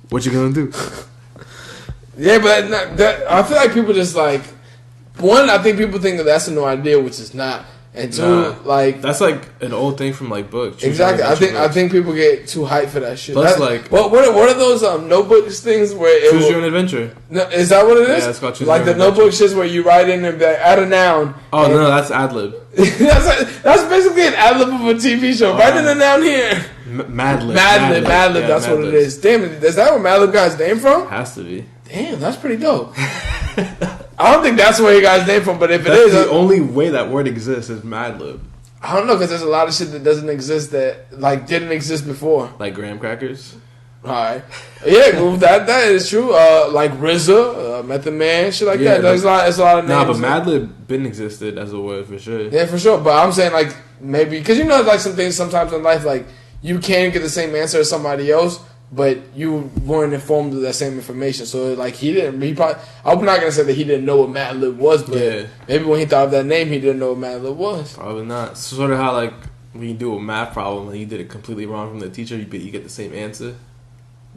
What you gonna do? Yeah, but I feel like people just like one. I think people think that that's a new idea, which is not. And two, like that's like an old thing from like books. Exactly. I think people get too hyped for that shit. Plus, like what are those notebooks things where choose your own adventure? No, is that what it is? Yeah, it's called choose like your own the notebook shits where you write in and be like, add a noun. Oh no, that's ad lib. that's basically an ad lib of a TV show. Write in a noun here. Mad lib. That's what it is. Damn it, is that where Mad Lib got his name from? Has to be. Damn, that's pretty dope. I don't think that's where he got his name from, but if that's it is, the only way that word exists is Mad Lib. I don't know, because there's a lot of shit that doesn't exist that like didn't exist before. Like graham crackers. Alright. Yeah, well, that is true. Like RZA, Method Man, shit like that. There's a lot of names. Nah, but Madlib been existed as a word for sure. Yeah, for sure. But I'm saying like maybe because you know like some things sometimes in life like you can get the same answer as somebody else, but you weren't informed of that same information. So like he probably. I'm not gonna say that he didn't know what Madlib was, but maybe when he thought of that name, he didn't know what Madlib was. Probably not. Sort of how like when you do a math problem and you did it completely wrong from the teacher, you get the same answer.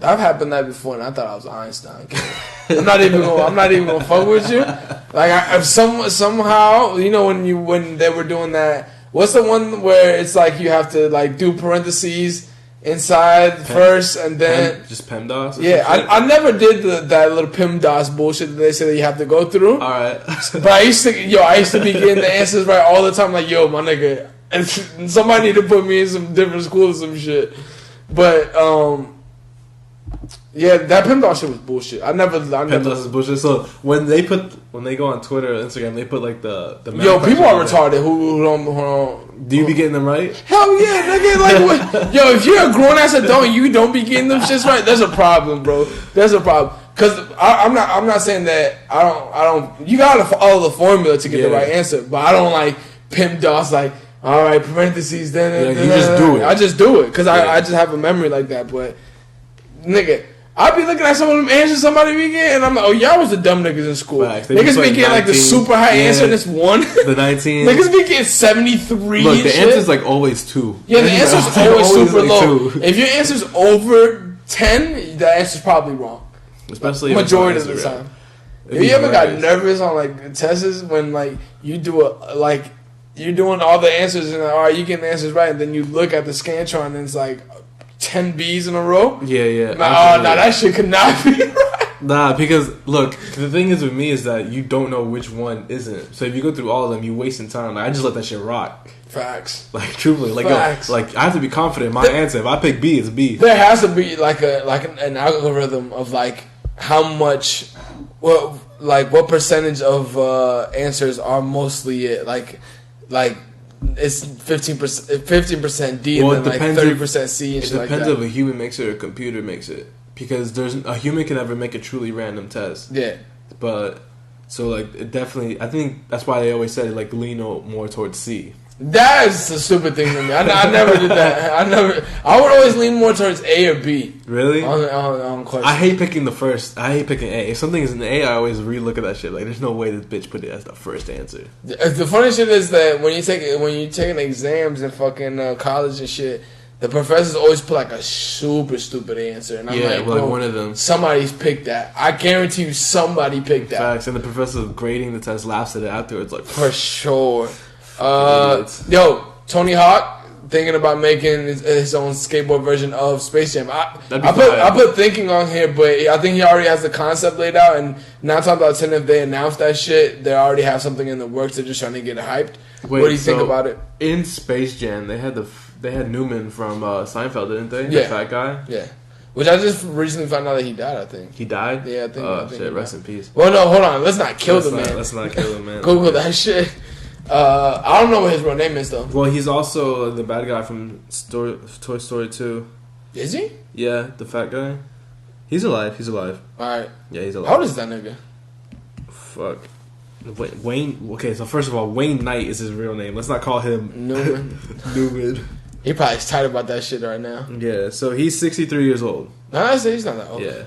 I've happened that before, and I thought I was Einstein. I'm not even gonna fuck with you. Like somehow, you know, when they were doing that. What's the one where it's like you have to like do parentheses inside first and then just PEMDAS? Yeah, I never did that little PEMDAS bullshit that they say that you have to go through. All right, but I used to be getting the answers right all the time. Like, yo, my nigga, and somebody need to put me in some different school or some shit. But yeah, that PEMDAS shit was bullshit. PEMDAS is bullshit. So when they go on Twitter or Instagram, they put like the yo, people are retarded who don't. Do you be getting them right? Hell yeah, nigga. Like, what? Yo, if you're a grown ass adult and you don't be getting them shits right, there's a problem, bro. There's a problem. Cause I'm not saying that I don't. You gotta follow the formula to get the right answer, but I don't like PEMDAS like. All right, parentheses. Then you just do it. I just do it because I just have a memory like that. But nigga, I be looking at some of them answers somebody be getting, and I'm like, oh, y'all was the dumb niggas in school. Niggas be getting like the super high answer, and it's 1. The 19. Niggas be getting 73. Look, the answer's like always 2. Yeah, the answer's always super like low. 2. If your answer's over 10, the answer's probably wrong. Especially majority of the time. If you ever got nervous on like tests when like you do you're doing all the answers and all right, you get the answers right, and then you look at the Scantron and it's like 10 B's in a row. Yeah. Nah, that shit could not be right. Nah, because look, the thing is with me is that you don't know which one isn't. So if you go through all of them, you wasting time. Like I just let that shit rock. Facts. Like truthfully, like Facts. Yo, like I have to be confident in my answer. If I pick B, it's B. There has to be like an algorithm of like how much, what percentage of answers are mostly it. Like it's 15% D and then like 30% C and shit like that. It depends if a human makes it or a computer makes it. Because a human can never make a truly random test. Yeah. But so like it definitely, I think that's why they always said like lean more towards C. That's a stupid thing to me. I never did that. I would always lean more towards A or B. Really? On questions. I hate picking the first. I hate picking A. If something is an A, I always relook at that shit. Like, there's no way this bitch put it as the first answer. The funny shit is that when you taking exams in fucking college and shit, the professors always put like a super stupid answer, and I'm like one of them. Somebody's picked that. I guarantee you, somebody picked that. Facts, and the professor grading the test laughs at it afterwards, like for sure. Yo, Tony Hawk thinking about making his own skateboard version of Space Jam. I put thinking on here, but I think he already has the concept laid out. And 9 times out of 10, if they announce that shit, they already have something in the works. They're just trying to get it hyped. Wait, what do you think about it? In Space Jam, they had Newman from Seinfeld, didn't they? Yeah, the fat guy. Yeah. Which I just recently found out that he died, I think. He died? Yeah, I think. Oh, shit, rest in peace. Well, no, hold on. Let's not kill the man. Let's not kill the man. Google that shit. I don't know what his real name is, though. Well, he's also the bad guy from Toy Story 2. Is he? Yeah, the fat guy. He's alive. Alright. Yeah, he's alive. How old is that nigga? Fuck. Wayne. Okay, so first of all, Wayne Knight is his real name. Let's not call him Newman. Newman. He probably is tight about that shit right now. Yeah, so he's 63 years old. No, I say he's not that old. Yeah.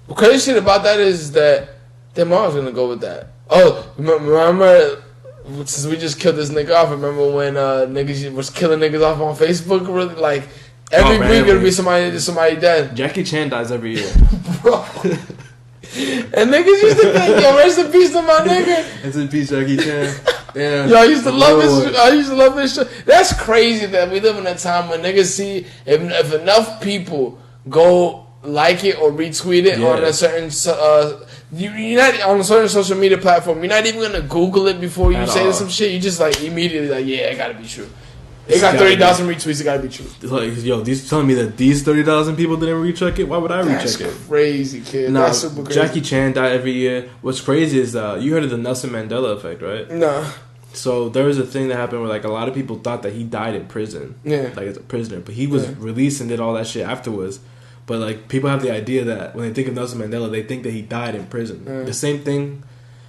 The crazy shit about that is that their mom's gonna go with that. Oh, remember, since we just killed this nigga off, remember when niggas was killing niggas off on Facebook? Really, like, every week it'll be somebody dead. Jackie Chan dies every year. Bro. And niggas used to think, yo, rest in peace to my nigga. Rest in peace, Jackie Chan. Yeah. Yo, I used to love this show. That's crazy that we live in a time when niggas see if enough people go like it or retweet it on a certain you're not on a certain social media platform. You're not even gonna Google it before you say some shit. You just like immediately like, yeah, it gotta be true. It got 30,000 retweets. It gotta be true. Like, yo, these telling me that these 30,000 people didn't recheck it. Why would I recheck it? That's crazy, kid. Nah, that's super crazy. Jackie Chan died every year. What's crazy is you heard of the Nelson Mandela effect, right? No. So there was a thing that happened where like a lot of people thought that he died in prison. Yeah. Like as a prisoner. But he was released and did all that shit afterwards. But like people have the idea that when they think of Nelson Mandela, they think that he died in prison. Yeah. The same thing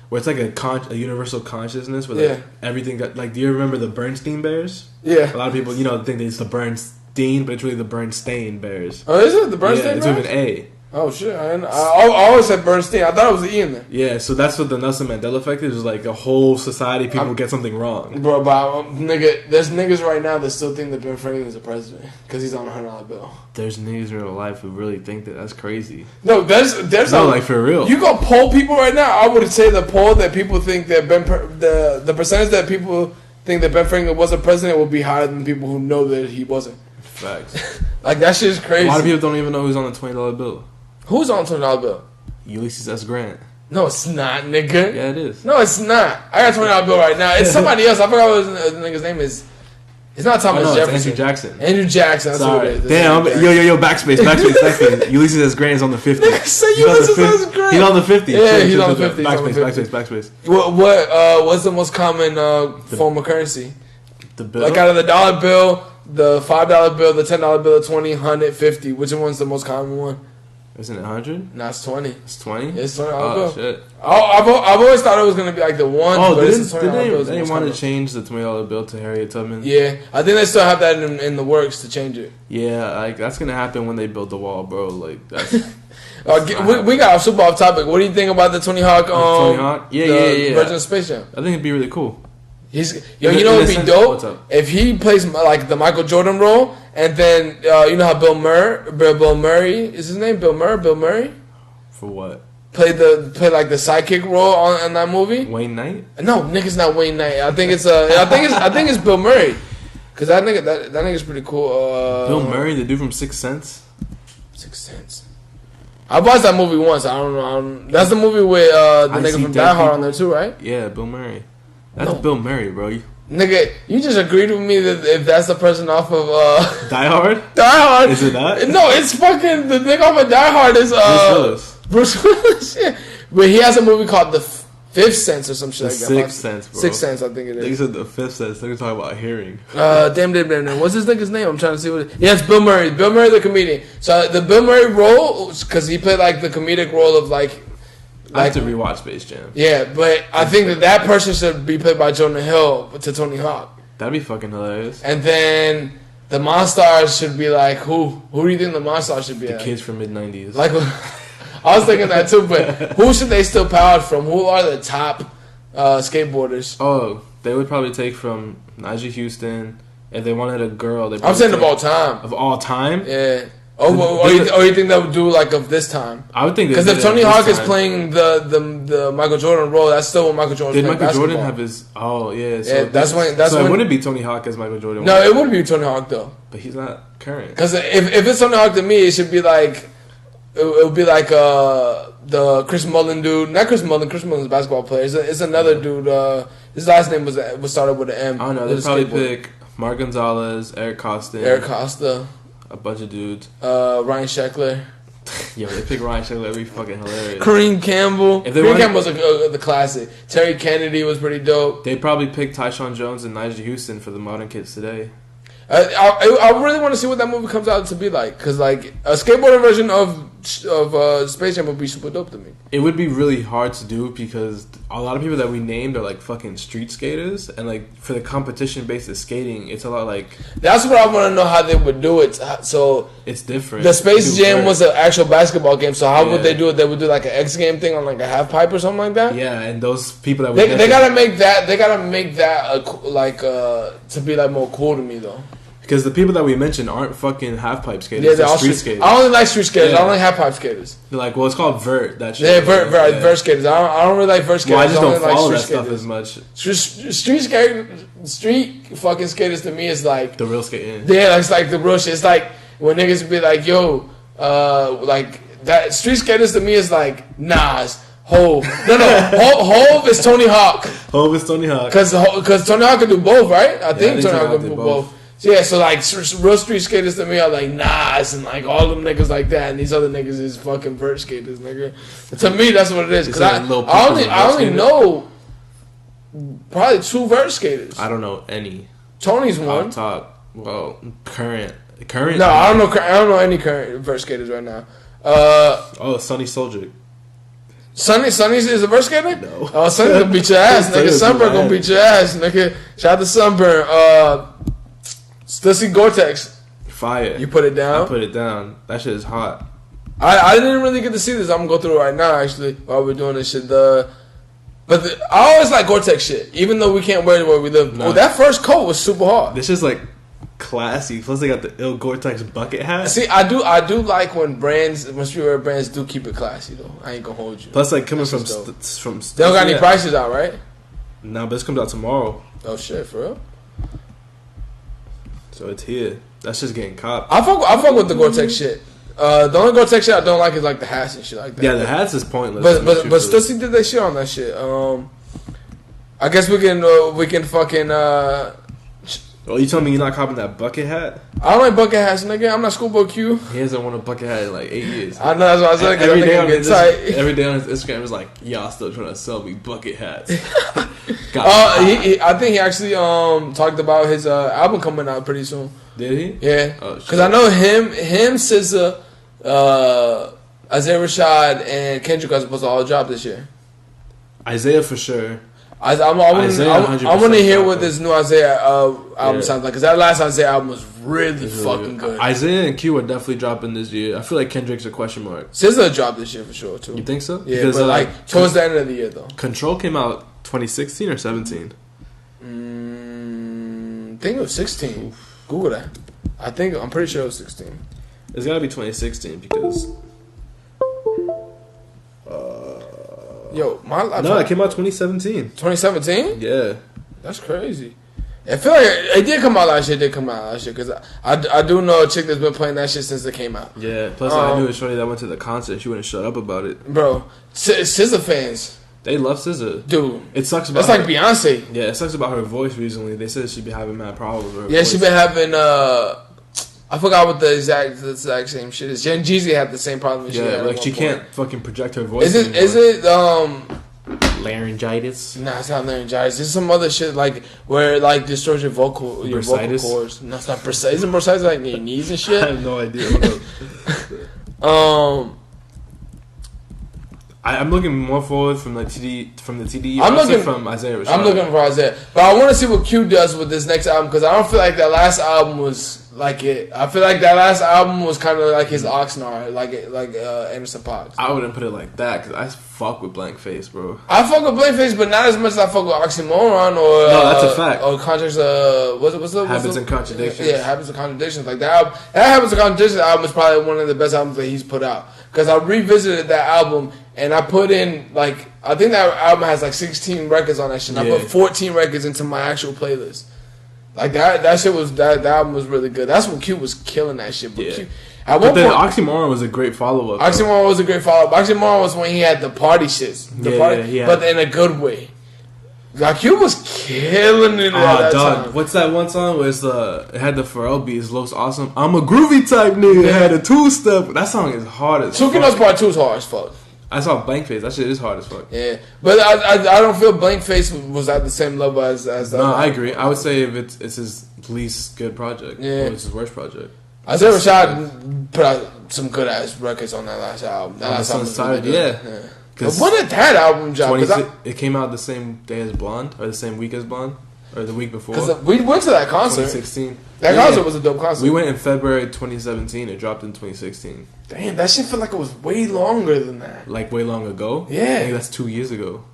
where it's like a universal consciousness where like everything got like, do you remember the Bernstein Bears? Yeah. A lot of people, think it's the Bernstein, but it's really the Bernstein Bears. Oh, is it the Bernstein Bears? Bears? It's with an A. Oh shit! I always said Bernstein. I thought it was the E in there. Yeah, so that's what the Nelson Mandela effect is. Like a whole society, people get something wrong. Bro, but nigga, there's niggas right now that still think that Ben Franklin is the president because he's on a $100 bill. There's niggas in real life who really think that. That's crazy. No, there's like for real. You go poll people right now. I would say the poll that people think that the percentage that people think that Ben Franklin was a president will be higher than people who know that he wasn't. Facts. Like that shit is crazy. A lot of people don't even know who's on the $20 bill. Who's on $20 bill? Ulysses S. Grant. No, it's not, nigga. Yeah, it is. No, it's not. I got $20 bill right now. It's somebody else. I forgot what the nigga's name is. It's not Thomas Jefferson. It's Andrew Jackson. Andrew Jackson. That's Sorry. what it is. Damn. Yo, backspace. Ulysses S. Grant is on the 50. Say Ulysses S. Grant. He's on the 50. Yeah, he's on the 50. Backspace. What's the most common form of currency? The bill? Like out of the dollar bill, the $5 bill, the $10 bill, the 20, 100, 50. Which one's the most common one? Isn't it 100? No, it's 20. It's 20? It's $20 oh, bill. Shit. I've always thought it was going to be like the one. Oh, but they want to change the $20 bill to Harriet Tubman? Yeah, I think they still have that in the works to change it. Yeah, like that's going to happen when they build the wall, bro. Like, that's... we got super off topic. What do you think about the Tony Hawk? Tony Hawk? Yeah. Version of Space Jam. I think it'd be really cool. You know what would be dope? If he plays like the Michael Jordan role, and then you know how Bill Murray is his name? Bill Murray. For what? Play like the sidekick role in that movie. Wayne Knight? No, nigga's not Wayne Knight. I think it's Bill Murray. Cause that nigga's pretty cool. Bill Murray, the dude from Sixth Sense. Sixth Sense. I watched that movie once. I don't know. That's the movie with the nigga from Die Hard on there too, right? Yeah, Bill Murray. That's Bill Murray, bro. Nigga, you just agreed with me that if that's the person off of Die Hard? Die Hard. Is it not? No, it's fucking the nigga off of Die Hard is Bruce Willis. Yeah. But he has a movie called The Fifth Sense or some shit like that. Sixth Sense, bro. Sixth Sense, I think it is. They said The Fifth Sense. They're talking about hearing. Damn. What's this nigga's name? I'm trying to see what it is. Yeah, it's Bill Murray. Bill Murray, the comedian. So the Bill Murray role, because he played like the comedic role of like I have to rewatch Space Jam. Yeah, but I think that person should be played by Jonah Hill to Tony Hawk. That'd be fucking hilarious. And then the Monstars should be like who? Who do you think the Monstars should be? The kids from mid-90s. Like, I was thinking that too, but who should they still power from? Who are the top skateboarders? Oh, they would probably take from Najee Houston. If they wanted a girl, I'm saying of all time. Of all time? Yeah. Or you think they would do like of this time? I would think because if Tony Hawk is playing the Michael Jordan role, that's still what Michael Jordan. Did Michael Jordan have his? Oh yeah. So yeah, that's when. It wouldn't be Tony Hawk as Michael Jordan. No, it would be Tony Hawk though. But he's not current. Because if it's Tony Hawk to me, it should be like it would be like the Chris Mullin dude. Not Chris Mullin. Chris Mullin's a basketball player. It's another dude. His last name was started with an M. I don't know. They'd probably pick Mark Gonzalez, Eric Costa. A bunch of dudes. Ryan Sheckler. Yo, they pick Ryan Sheckler. That'd be fucking hilarious. Kareem Campbell. Kareem Campbell was the classic. Terry Kennedy was pretty dope. They'd probably pick Tyshawn Jones and Najee Houston for the modern kids today. I really want to see what that movie comes out to be like. Because like a skateboarding version of Space Jam would be super dope to me. It would be really hard to do because a lot of people that we named are like fucking street skaters, and like for the competition based of skating, it's a lot like. That's what I want to know how they would do it. So it's different. The Space Jam was an actual basketball game. So how would they do it? They would do like an X game thing on like a half pipe or something like that. Yeah, and those people that they gotta make that. They gotta make that to be like more cool to me though. Because the people that we mentioned aren't fucking half pipe skaters. Yeah, they're all street skaters. I only like street skaters. I only like half pipe skaters. They're like, well, it's called vert. That shit. Yeah, vert skaters. I don't really like vert skaters. Well, I just don't follow like that stuff as much. Street fucking skaters to me is like the real skating. Yeah, it's like the real shit. It's like when niggas be like, yo, like that. Street skaters to me is like Nas. Hove. Hove is Tony Hawk. Hove is Tony Hawk. Because Tony Hawk can do both, right? I think Tony Hawk can do both. So yeah, so like real street skaters to me are like Nas and like all them niggas like that, and these other niggas is fucking vert skaters, nigga. To me, that's what it is. Because I only know Probably 2 verse skaters. I don't know any. Tony's one. Off top. Well, current. No, I don't know any current verse skaters right now. Sonny Soldier. Sonny is a verse skater? No. Oh, Sonny gonna beat your ass, nigga. Sunburn gonna beat your ass, nigga. Shout out to Sunburn. Stussy Gore-Tex. Fire. You put it down? I put it down. That shit is hot. I didn't really get to see this. I'm gonna go through it right now, actually, while we're doing this shit. I always like Gore-Tex shit, even though we can't wear it where we live. No. Oh, that first coat was super hard. This is like classy. Plus, they got the ill Gore-Tex bucket hat. See, I do like when streetwear brands do keep it classy though. I ain't gonna hold you. Plus, like coming from they don't got any prices out, right? No, but this comes out tomorrow. Oh shit, for real? So it's here. That's just getting copped. I fuck with the Gore-Tex shit. The only Gore-Tex shit I don't like is like the hats and shit like that. Yeah, the hats is pointless. But Stussy did that shit on that shit. I guess we can fucking. Oh, you telling me you're not copping that bucket hat? I don't like bucket hats, nigga. I'm not Schoolboy Q. He hasn't worn a bucket hat in like 8 years. I know, that's what I said. Every day on his Instagram is like, y'all still trying to sell me bucket hats. I think he actually talked about his album coming out pretty soon. Did he? Yeah, because I know him, SZA, Isaiah Rashad, and Kendrick are supposed to all drop this year. Isaiah for sure. I want to hear what this new Isaiah album sounds like, because that last Isaiah album was really fucking good. Isaiah and Q are definitely dropping this year. I feel like Kendrick's a question mark. SZA dropped this year for sure too. You think so? Yeah, because, but like towards the end of the year though. Control came out 2016 or 17. I think it was 16. Oof. Google that. I'm pretty sure it was 16. It's gotta be 2016 because. Yo, my life. No, it came out 2017. 2017? Yeah. That's crazy. I feel like it did come out last year. Because I do know a chick that's been playing that shit since it came out. Yeah. Plus, I knew a shorty that went to the concert. She wouldn't shut up about it. Bro, SZA fans. They love SZA. Dude. It sucks about That's like Beyonce. Yeah, it sucks about her voice recently. They said she'd be having mad problems with her voice. she been having I forgot what the exact same shit is. Jen Jeezy had the same problem. Yeah, like she can't fucking project her voice. Is it laryngitis? Nah, it's not laryngitis. It's some other shit like where it like destroys your vocal cords. No, it's not bursitis. Isn't bursitis like in your knees and shit? I have no idea. I'm looking more forward from the TDE. I'm looking from Isaiah Rashad. I'm looking for Isaiah, but I want to see what Q does with this next album, because I don't feel like that last album was like it. I feel like that last album was kind of like his Oxnard, like Anderson .Paak. I wouldn't put it like that because I fuck with Blank Face, bro. I fuck with Blank Face, but not as much as I fuck with Oxymoron or no, that's a fact. Or Context. What's Habits and Contradictions. Yeah, Habits and Contradictions. Like that album, that Habits and Contradictions album is probably one of the best albums that he's put out, because I revisited that album. And I put in, like, I think that album has, like, 16 records on that shit. And I put 14 records into my actual playlist. Like, that shit was, that album was really good. That's when Q was killing that shit. But Q, but then Oxymoron was a great follow-up. Oxymoron was a great follow-up. Oxymoron was when he had the party shits. But in a good way. Like, Q was killing it at that time. What's that one song where it had the Pharrell beats, Los Awesome? I'm a groovy type nigga. It had a two-step. That song is hard as fuck. Tukinos Part 2 is hard as fuck. I saw Blank Face. That shit is hard as fuck. Yeah, but I don't feel Blank Face was at the same level as that. No, I agree. I would say if it's his least good project. Yeah, or it's his worst project. Isaiah Rashad put out some good ass records on that last album. That last album was really good. Yeah. But when did that album drop? It came out the same day as Blonde, or the same week as Blonde, or the week before. Because we went to that concert. 2016. That concert was a dope concert. We went in February 2017. It dropped in 2016. Damn, that shit felt like it was way longer than that. Like way long ago? Yeah. I think that's 2 years ago.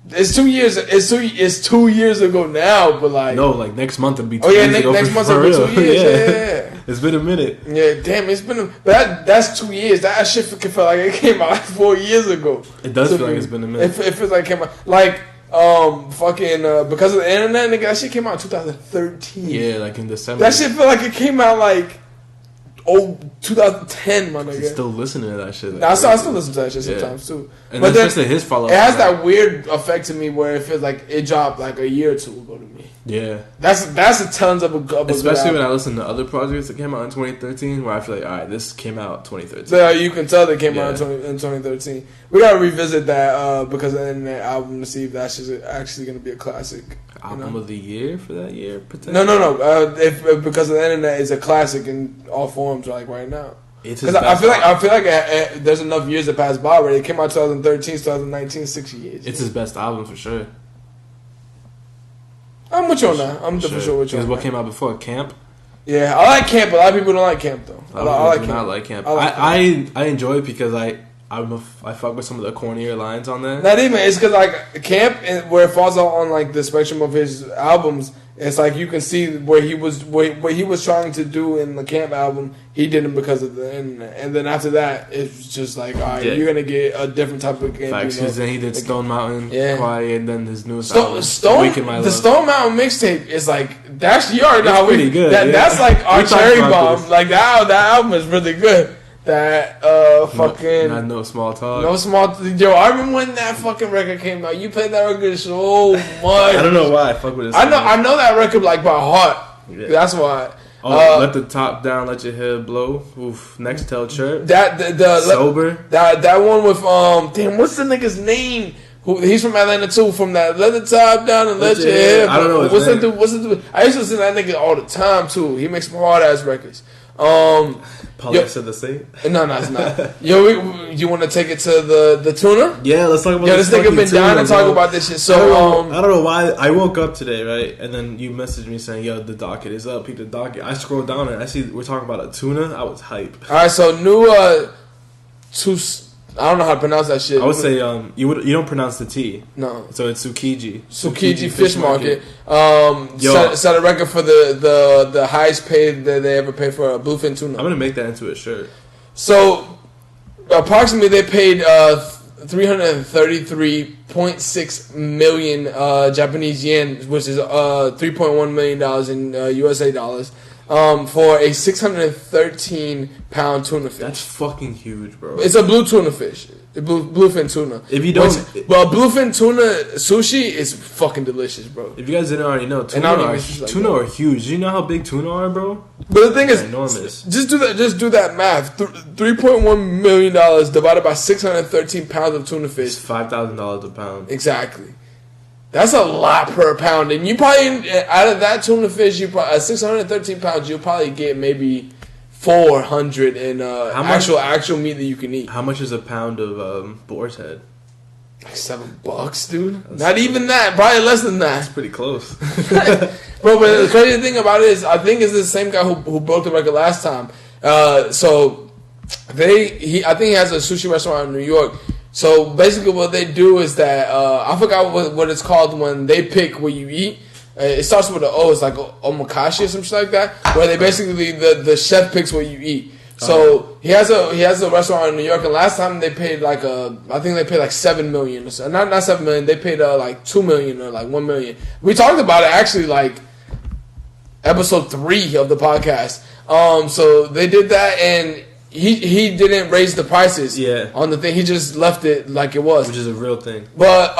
It's 2 years. It's 2 years ago now, but like no, like next month it'll be 2 years ago. Next month it'll be 2 years. Yeah. It's been a minute. Yeah, damn, it's been. But that's 2 years. That shit felt like it came out like 4 years ago. It does feel like it's been a minute. It feels like it came out like because of the internet, nigga. That shit came out in 2013. Yeah, like in December. That shit feel like it came out like 2010, my nigga. You still listening to that shit? Like, I still listen to that shit sometimes too. And but especially his follow-up. It has that weird effect to me where it feels like it dropped like a year or two ago to me. Yeah, that's a tons of a especially when I listen to other projects that came out in 2013, where I feel like, all right, this came out 2013. So you can tell they came out in 2013. We gotta revisit that because of the Internet album to see if that's just actually gonna be a classic. Album of the year for that year, potentially. No. If because of the Internet is a classic in all forms, like right now. Because I feel like there's enough years that passed by where it came out 2013, 2019, 6 years. It's his best album for sure. I'm with you on that. I'm for sure with you. Because what came out before Camp? Yeah, I like Camp. A lot of people don't like Camp though. I like Camp. Not like Camp. I enjoy it because I fuck with some of the cornier lines on there. Not even. It's because like Camp, where it falls out on like the spectrum of his albums. It's like you can see where he was trying to do in the Camp album. He didn't because of the Internet, and then after that, it's just like, all right, you're gonna get a different type of game. Facts. Then he did Stone Mountain, Quiet, and then his newest album, the Stone Mountain mixtape is like that's you already know how pretty good. That's like our cherry bomb. Like that album is really good. That fucking no small talk. No small. Yo, I remember when that fucking record came out. You played that record so much. I don't know why I fuck with it. I know that record like by heart. Yeah. That's why. Let the top down, let your head blow. Oof. Next tell chirp. Sober. That one with damn, what's the nigga's name? He's from Atlanta too. From that, let the top down and let your head. I don't know. What's that dude? I used to listen to that nigga all the time too. He makes some hard ass records. Paulette said the same. No, it's not. Yo, you want to take it to the tuna? Yeah, let's talk about. This nigga been dying to talk about this shit. So I don't know why I woke up today, right, and then you messaged me saying, "Yo, the docket is up. Peep the docket." I scrolled down and I see we're talking about a tuna. I was hype. All right, so new I don't know how to pronounce that shit. I would say you don't pronounce the T. No. So it's Tsukiji Fish Market. Set a record for the highest paid that they ever paid for a bluefin tuna. I'm gonna make that into a shirt. So approximately they paid 333.6 million Japanese yen, which is $3.1 million in USA dollars. For a 613-pound tuna fish. That's fucking huge, bro. It's a blue tuna fish. Bluefin tuna. If you don't... bluefin tuna sushi is fucking delicious, bro. If you guys didn't already know, tuna are huge. Do you know how big tuna are, bro? But the thing is... enormous. Just do that math. $3.1 million divided by 613 pounds of tuna fish. It's $5,000 a pound. Exactly. That's a lot per pound, and you probably out of that tuna fish, 613 pounds, you'll probably get maybe 400 in actual meat that you can eat. How much is a pound of boar's head? Like $7, dude. Not even that. Probably less than that. That's pretty close, bro. But the crazy thing about it is, I think it's the same guy who broke the record last time. I think he has a sushi restaurant in New York. So basically, what they do is that I forgot what it's called when they pick what you eat. It starts with an O. It's like omakase or some shit like that, where they basically the chef picks what you eat. So he has a restaurant in New York, and last time they paid I think they paid like $7 million. So not $7 million. They paid like $2 million or like $1 million. We talked about it actually like episode 3 of the podcast. So they did that and. He didn't raise the prices on the thing. He just left it like it was. Which is a real thing. But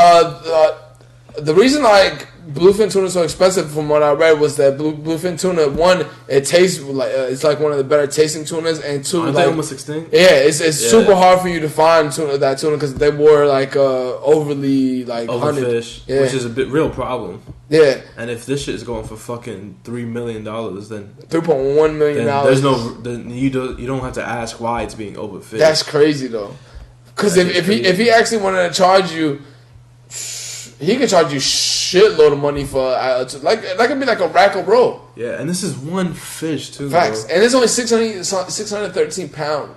the reason like bluefin tuna is so expensive from what I read was that bluefin tuna, one, it tastes like it's like one of the better tasting tunas, and two, aren't they almost extinct? Yeah, it's super hard for you to find that tuna because they were like overly like overfish, which is a real problem. Yeah, and if this shit is going for fucking $3 million, then $3.1 million. Then you don't have to ask why it's being overfished. That's crazy though, because if he actually wanted to charge you. He could charge you shitload of money for that could be like a rack of roll. Yeah, and this is one fish too. Facts, bro. and it's only 613 pounds.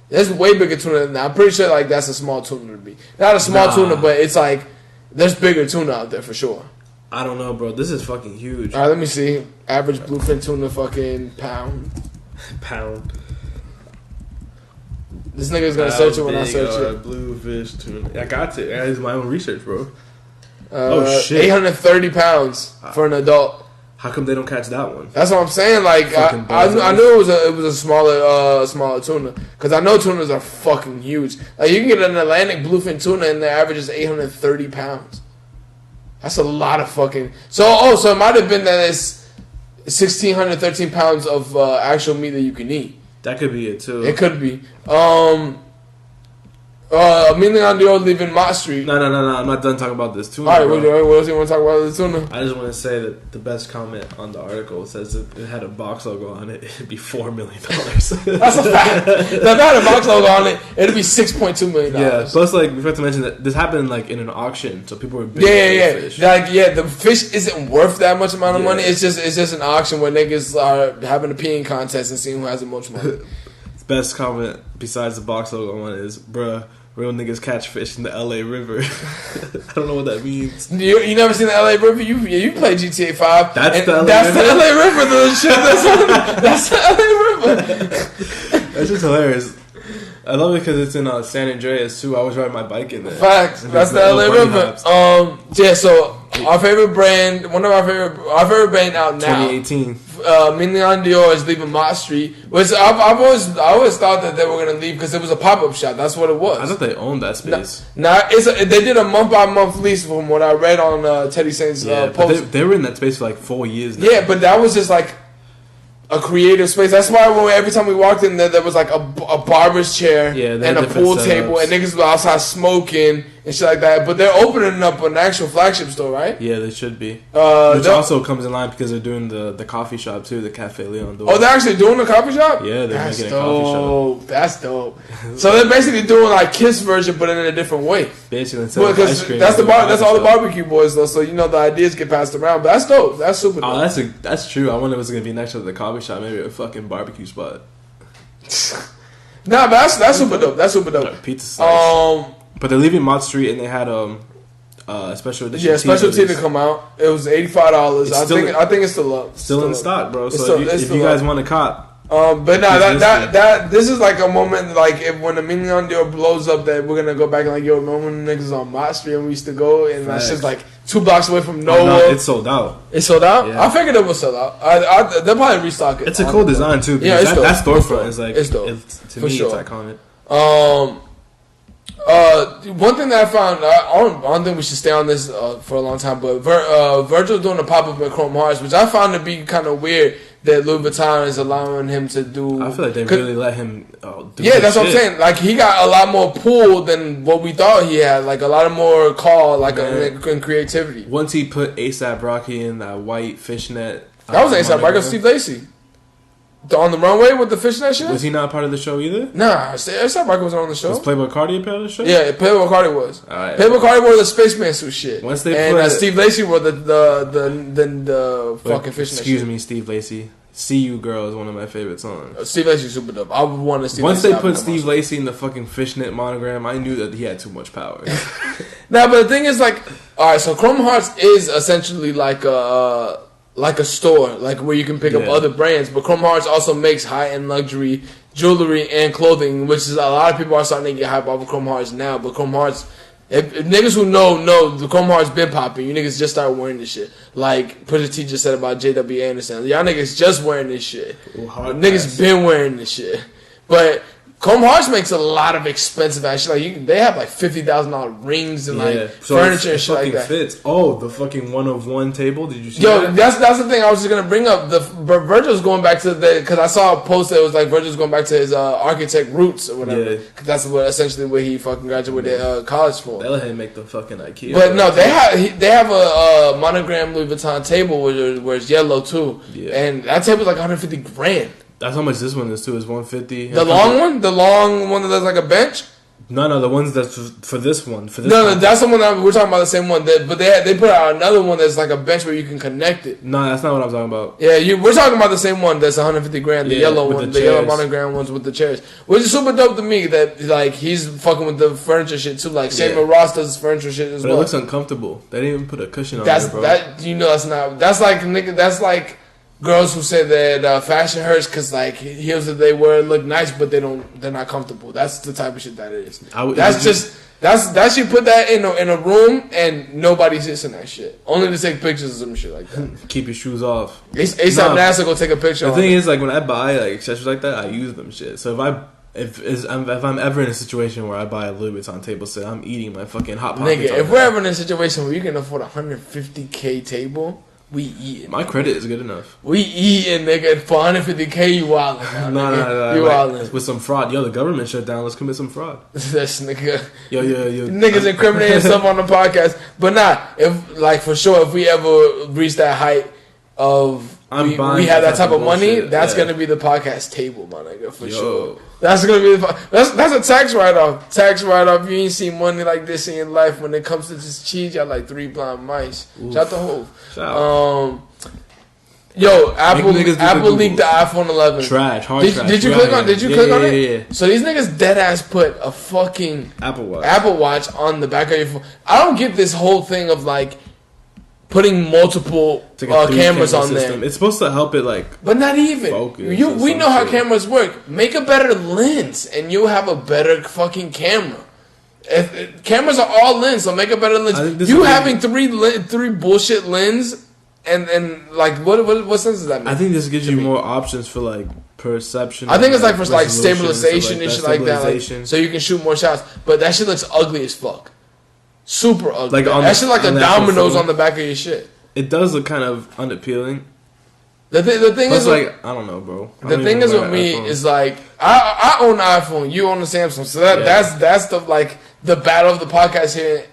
That's way bigger tuna than that. I'm pretty sure like that's a small tuna to be. Not a small tuna, but it's like there's bigger tuna out there for sure. I don't know, bro. This is fucking huge. All right, let me see. Average bluefin tuna fucking pound. This nigga's gonna search it when I search it. Bluefish tuna. I got to. I did my own research, bro. Shit. 830 pounds for an adult. How come they don't catch that one? That's what I'm saying. Like I knew it was a smaller tuna because I know tunas are fucking huge. Like you can get an Atlantic bluefin tuna and the average is 830 pounds. That's a lot of fucking. So it might have been that it's 1,613 pounds of actual meat that you can eat. That could be it too. It could be. Amelia on Dior leaving Mott Street. No. I'm not done talking about this tuna. All right, what else you want to talk about the tuna? I just want to say that the best comment on the article says that it had a box logo on it. It'd be $4 million. That's a fact. If it had a box logo on it, it'd be $6.2 million. Yeah. Plus, like we forgot to mention that this happened like in an auction, so people were bidding yeah. fish. The fish isn't worth that much amount of money. It's just an auction where niggas are having a peeing contest and seeing who has the most money. The best comment besides the box logo one is, bruh, real niggas catch fish in the LA River. I don't know what that means. You never seen the LA River? You play GTA 5. That's the LA River. The LA River. The shit that's the LA River. That's just hilarious. I love it because it's in San Andreas too. I was riding my bike in there. Facts. That's the LA River. So our favorite brand, our favorite brand out now, 2018. Mignon Dior is leaving Mott Street. Which I always thought that they were gonna leave because it was a pop up shop. That's what it was. I thought they owned that space. They did a month by month lease from what I read on Teddy Saint's post. They were in that space for like 4 years now. Yeah, but that was just like a creative space. That's why every time we walked in there was like a barber's chair and a pool table, and niggas were outside smoking and shit like that. But they're opening up an actual flagship store, right? Yeah, they should be. Which also comes in line because they're doing the coffee shop too, the Cafe Leon. Oh, they're actually doing the coffee shop? Yeah, they're making a coffee shop. That's dope. So they're basically doing like Kiss version, but in a different way. Basically, because that's all the barbecue boys though. So the ideas get passed around. But that's dope. That's super dope. Oh, that's true. I wonder what's gonna be next to the coffee shop. Maybe a fucking barbecue spot. Nah, but that's super dope. That's super dope. Like pizza slice. But they're leaving Mott Street and they had special edition. Yeah, special tea to come out. It was $85. I think it's still up. Still in stock, bro. So if you guys want to cop. But this is like a moment like when the Mignon Dior blows up that we're gonna go back and like remember when the niggas on Mott Street and we used to go and that's just like 2 blocks away from nowhere. No, it's sold out. It's sold out. Yeah. I figured it was sold out. They'll probably restock it. It's a cool design too. Yeah, it's dope. That storefront is like it's dope. To me, it's iconic. One thing that I found, I don't think we should stay on this for a long time, but Virgil doing a pop up at Chrome Hearts, which I found to be kind of weird that Louis Vuitton is allowing him to do. I feel like they really let him do that's what I'm saying. Like he got a lot more pull than what we thought he had. Like a lot of more call, in creativity. Once he put A$AP Rocky in that white fishnet. That was A$AP Rocky. Steve Lacy. On the runway with the fishnet shit? Was he not part of the show either? Nah, A$AP Rocky was on the show. Was Playboy Cardi a part of the show? Yeah, Playboy Cardi was. Alright. Playboy Cardi wore the spaceman suit shit. Once they Steve Lacy wore the fucking fishnet. Excuse me, Steve Lacy. "See You Girl" is one of my favorite songs. Steve Lacy's super dope. I would want to see. Once they put Steve Lacy in the fucking fishnet monogram, I knew that he had too much power. Nah, but the thing is, like, all right, so Chrome Hearts is essentially like a store, like where you can pick up other brands. But Chrome Hearts also makes high-end luxury jewelry and clothing, which is a lot of people are starting to get hype off of Chrome Hearts now. But Chrome Hearts, if niggas who know the Chrome Hearts been popping. You niggas just started wearing this shit. Like Pusha T just said about J.W. Anderson. Y'all niggas just wearing this shit. Niggas been wearing this shit. But Chrome Hearts makes a lot of expensive ass shit. Like they have like $50,000 rings and furniture and shit like that. Fits. Oh, the fucking 1 of 1 table. Did you see? Yo, that's the thing I was just gonna bring up. Virgil's going back to because I saw a post that was like Virgil's going back to his architect roots or whatever. Yeah. That's essentially what he fucking graduated college for. They let him make the fucking IKEA. But no, they have a monogram Louis Vuitton table where it's yellow too, and that table's like $150,000. That's how much this one is too. Is $150. The long one that does like a bench. No, the ones that's for this one. No, that's the one we're talking about. The same one, but they put out another one that's like a bench where you can connect it. No, that's not what I'm talking about. Yeah, we're talking about the same one that's $150,000. The yellow one, the yellow monogram ones with the chairs, which is super dope to me. That like he's fucking with the furniture shit too. Like Samuel Ross does furniture shit as well. But it looks uncomfortable. They didn't even put a cushion on there, bro. That's like nigga. That's like girls who say that fashion hurts because like heels that they wear look nice, but they're not comfortable. That's the type of shit that is. That's you put that in a room and nobody sits in that shit. Only to take pictures of some shit like that. Keep your shoes off. A$AP NASA go take a picture. The thing is, like when I buy like accessories like that, I use them shit. So if I if I'm ever in a situation where I buy a Louis Vuitton table set, I'm eating my fucking hot pockets. Nigga, if we're ever in a situation where you can afford a $150K table, we eating. My credit is good enough. We eating, nigga. For $150K, you wildin'. No. You wildin'. With some fraud. Yo, the government shut down. Let's commit some fraud. This nigga. Yo. Niggas incriminating himself on the podcast. But if, like, for sure, if we ever reach that height of we have that type of money, that's gonna be the podcast table, my nigga, for sure. That's gonna be that's a tax write-off. Tax write-off. You ain't seen money like this in your life. When it comes to this cheese, y'all like 3 blind mice. Oof. Shout the whole. Yo, Apple leaked the iPhone 11. Trash. Did you click on? Did you click on it? Yeah. So these niggas dead ass put a fucking Apple Watch on the back of your phone. I don't get this whole thing of like putting multiple cameras on system. There. It's supposed to help it but not even. We know how cameras work. Make a better lens, and you'll have a better fucking camera. If cameras are all lens, so make a better lens. You having three bullshit lens, and like what sense does that make? I think this gives you more options for like perception. I think it's like for like stabilization and shit like that, so you can shoot more shots. But that shit looks ugly as fuck. Super ugly. That shit like a dominoes on the back of your shit. It does look kind of unappealing. The thing is, like, I don't know, bro. The thing is with me is like I own an iPhone, you own a Samsung, so that's the like the battle of the podcast here.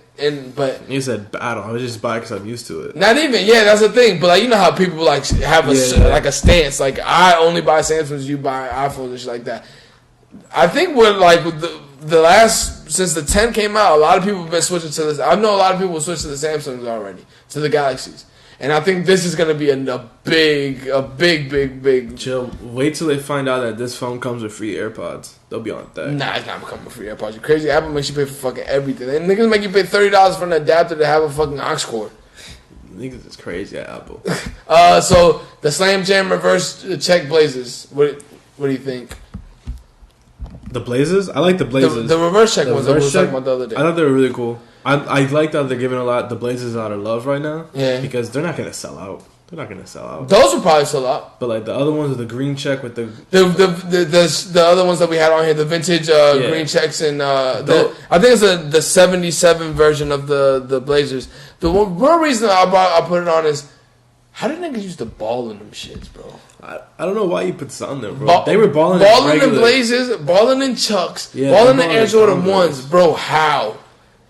But you said battle. I was just buy because I'm used to it. Not even, that's the thing. But like you know how people like have like a stance. Like I only buy Samsungs, you buy iPhones and shit like that. I think we're like the last since the 10 came out, a lot of people have been switching to this. I know a lot of people switched to the Samsungs already, to the Galaxies, and I think this is gonna be a big. Chill. Wait till they find out that this phone comes with free AirPods. They'll be on that. Nah, it's not coming with free AirPods. You crazy? Apple makes you pay for fucking everything. And niggas make you pay $30 for an adapter to have a fucking aux cord. Niggas is crazy at Apple. So the Slam Jam reverse check Blazers. What do you think? The Blazers? I like the Blazers. The reverse check ones that we were talking about the other day. I thought they were really cool. I like that they're giving the Blazers a lot of love right now. Yeah. Because they're not going to sell out. They're not going to sell out. Those will probably sell out. But like the other ones with the green check with the other ones that we had on here, the vintage green checks and I think it's the 77 version of the Blazers. The one reason I put it on is how did niggas used to ball in them shits, bro? I don't know why you put this on there, bro. They were balling in Blazers, balling in Chucks, balling in Air Jordan 1s, bro.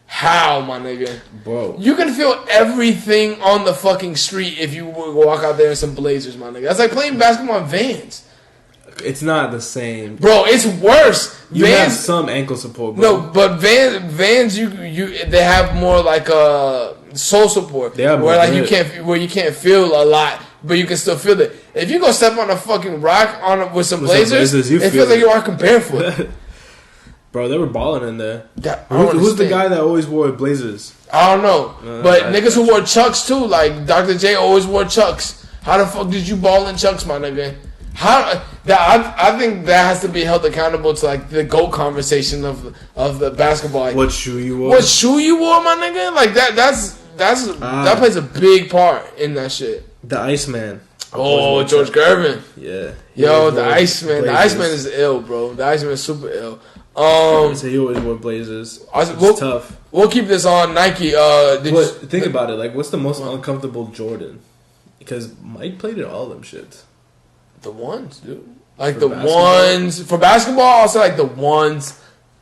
How, my nigga? Bro. You can feel everything on the fucking street if you walk out there in some Blazers, my nigga. That's like playing basketball in Vans. It's not the same. Bro, it's worse. You have some ankle support, bro. No, but Vans they have more like sole support. They have where like you can't feel a lot, but you can still feel it. If you go step on a fucking rock with some Blazers, it feels like you're walking barefoot. Bro, they were balling in there. Who's the guy that always wore Blazers? I don't know. But niggas who wore Chucks too, like Dr. J always wore Chucks. How the fuck did you ball in Chucks, my nigga? I think that has to be held accountable to like the GOAT conversation of the basketball. Like, what shoe you wore? My nigga? Like that plays a big part in that shit. The Iceman. Oh, George Gervin. Yeah. Yo, the Iceman. The Iceman is ill, bro. The Iceman is super ill. So he always wore Blazers. It's tough. We'll keep this on Nike. Think about it. Like, what's the most uncomfortable Jordan? Because Mike played in all them shits. The ones, dude. Like the ones for basketball. I'll say like the ones.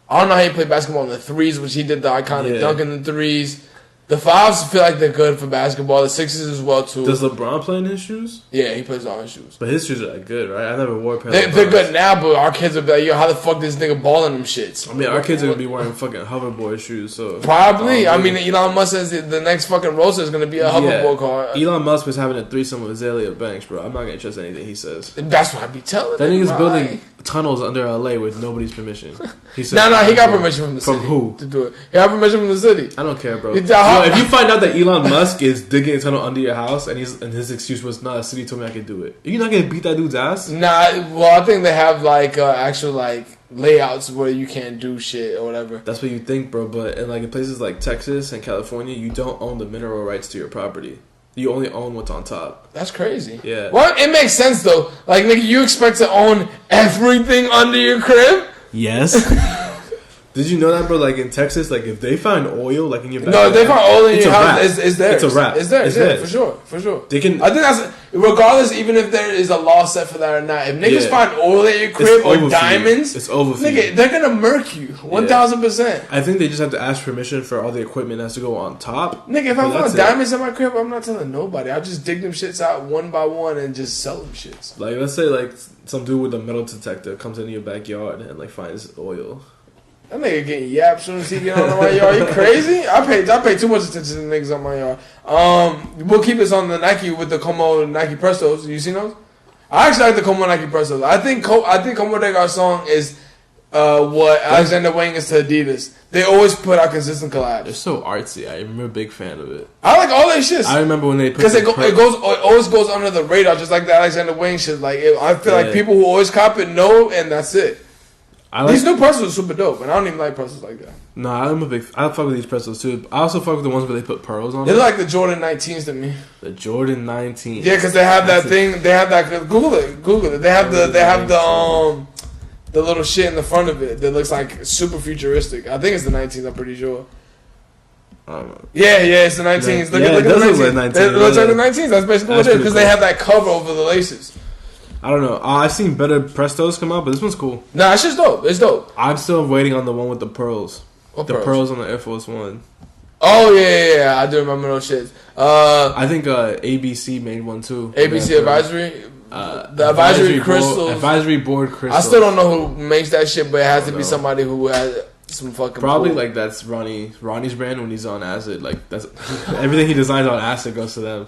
I don't know how he played basketball in the threes, which he did the iconic dunk in the threes. The fives feel like they're good for basketball. The sixes as well too. Does LeBron play in his shoes? Yeah, he plays all his shoes. But his shoes are like good, right? I never wore a pair. They're good now, but our kids will be like, "Yo, how the fuck this nigga balling them shits?" I mean, our kids are gonna be wearing fucking hoverboard shoes, so probably. I mean, Elon Musk says the next fucking roadster is gonna be a hoverboard car. Elon Musk was having a threesome with Azalea Banks, bro. I'm not gonna trust anything he says. That's what I be telling. That nigga's building tunnels under LA with nobody's permission. He said, no, he got permission from the city. From who? To do it. He got permission from the city. I don't care, bro. If you find out that Elon Musk is digging a tunnel under your house and his excuse was, "Nah, the city told me I could do it," you're not gonna beat that dude's ass? Nah, well, I think they have like actual like layouts where you can't do shit or whatever. That's what you think, bro. But in places like Texas and California, you don't own the mineral rights to your property. You only own what's on top. That's crazy. Yeah. Well, it makes sense though. Like, nigga, you expect to own everything under your crib? Yes. Did you know that, bro? Like in Texas, like if they find oil, like in your backyard, no, if they find oil in your house, it's there. It's a wrap. It's there. It's there for sure. For sure. They can. I think that's regardless, even if there is a law set for that or not. If niggas find oil at your crib or diamonds, it's over for nigga, you. they're gonna murk you 1,000%. I think they just have to ask permission for all the equipment that has to go on top. Nigga, if I found diamonds in my crib, I'm not telling nobody. I'll just dig them shits out one by one and just sell them shits. Like let's say like some dude with a metal detector comes into your backyard and like finds oil. That nigga getting yapped soon as he get on my yard. You crazy? I pay too much attention to niggas on my yard. We'll keep this on the Nike with the Como Nike Prestos. You seen those? I actually like the Como Nike Prestos. I think Como de Garçon is what Alexander Wang is to Adidas. They always put out consistent collabs. They're so artsy. I'm a big fan of it. I like all that shit. I remember when they put because it always goes under the radar, just like the Alexander Wang shit. Like I feel like people who always cop it know, and that's it. These new Pretzels are super dope, and I don't even like Pretzels like that. No, I fuck with these Pretzels too. I also fuck with the ones where they put pearls on. They look like the Jordan 19s to me. The Jordan 19. Yeah, because they have that thing. They have that. Google it. They have the little shit in the front of it that looks like super futuristic. I think it's the 19s. I'm pretty sure. Yeah, it's the 19s. Look at the 19s. It looks like the 19s. That's basically what it is because they have that cover over the laces. I don't know. I've seen better Prestos come out, but this one's cool. Nah, it's just dope. It's dope. I'm still waiting on the one with the pearls. What the pearls on the Air Force One. Oh, yeah. I do remember those shits. I think ABC made one too. ABC Advisory? The advisory crystals. Advisory board crystals. I still don't know who makes that shit, but it has to be somebody who has some fucking probably like that's Ronnie's brand when he's on acid. Like that's everything he designs on acid goes to them.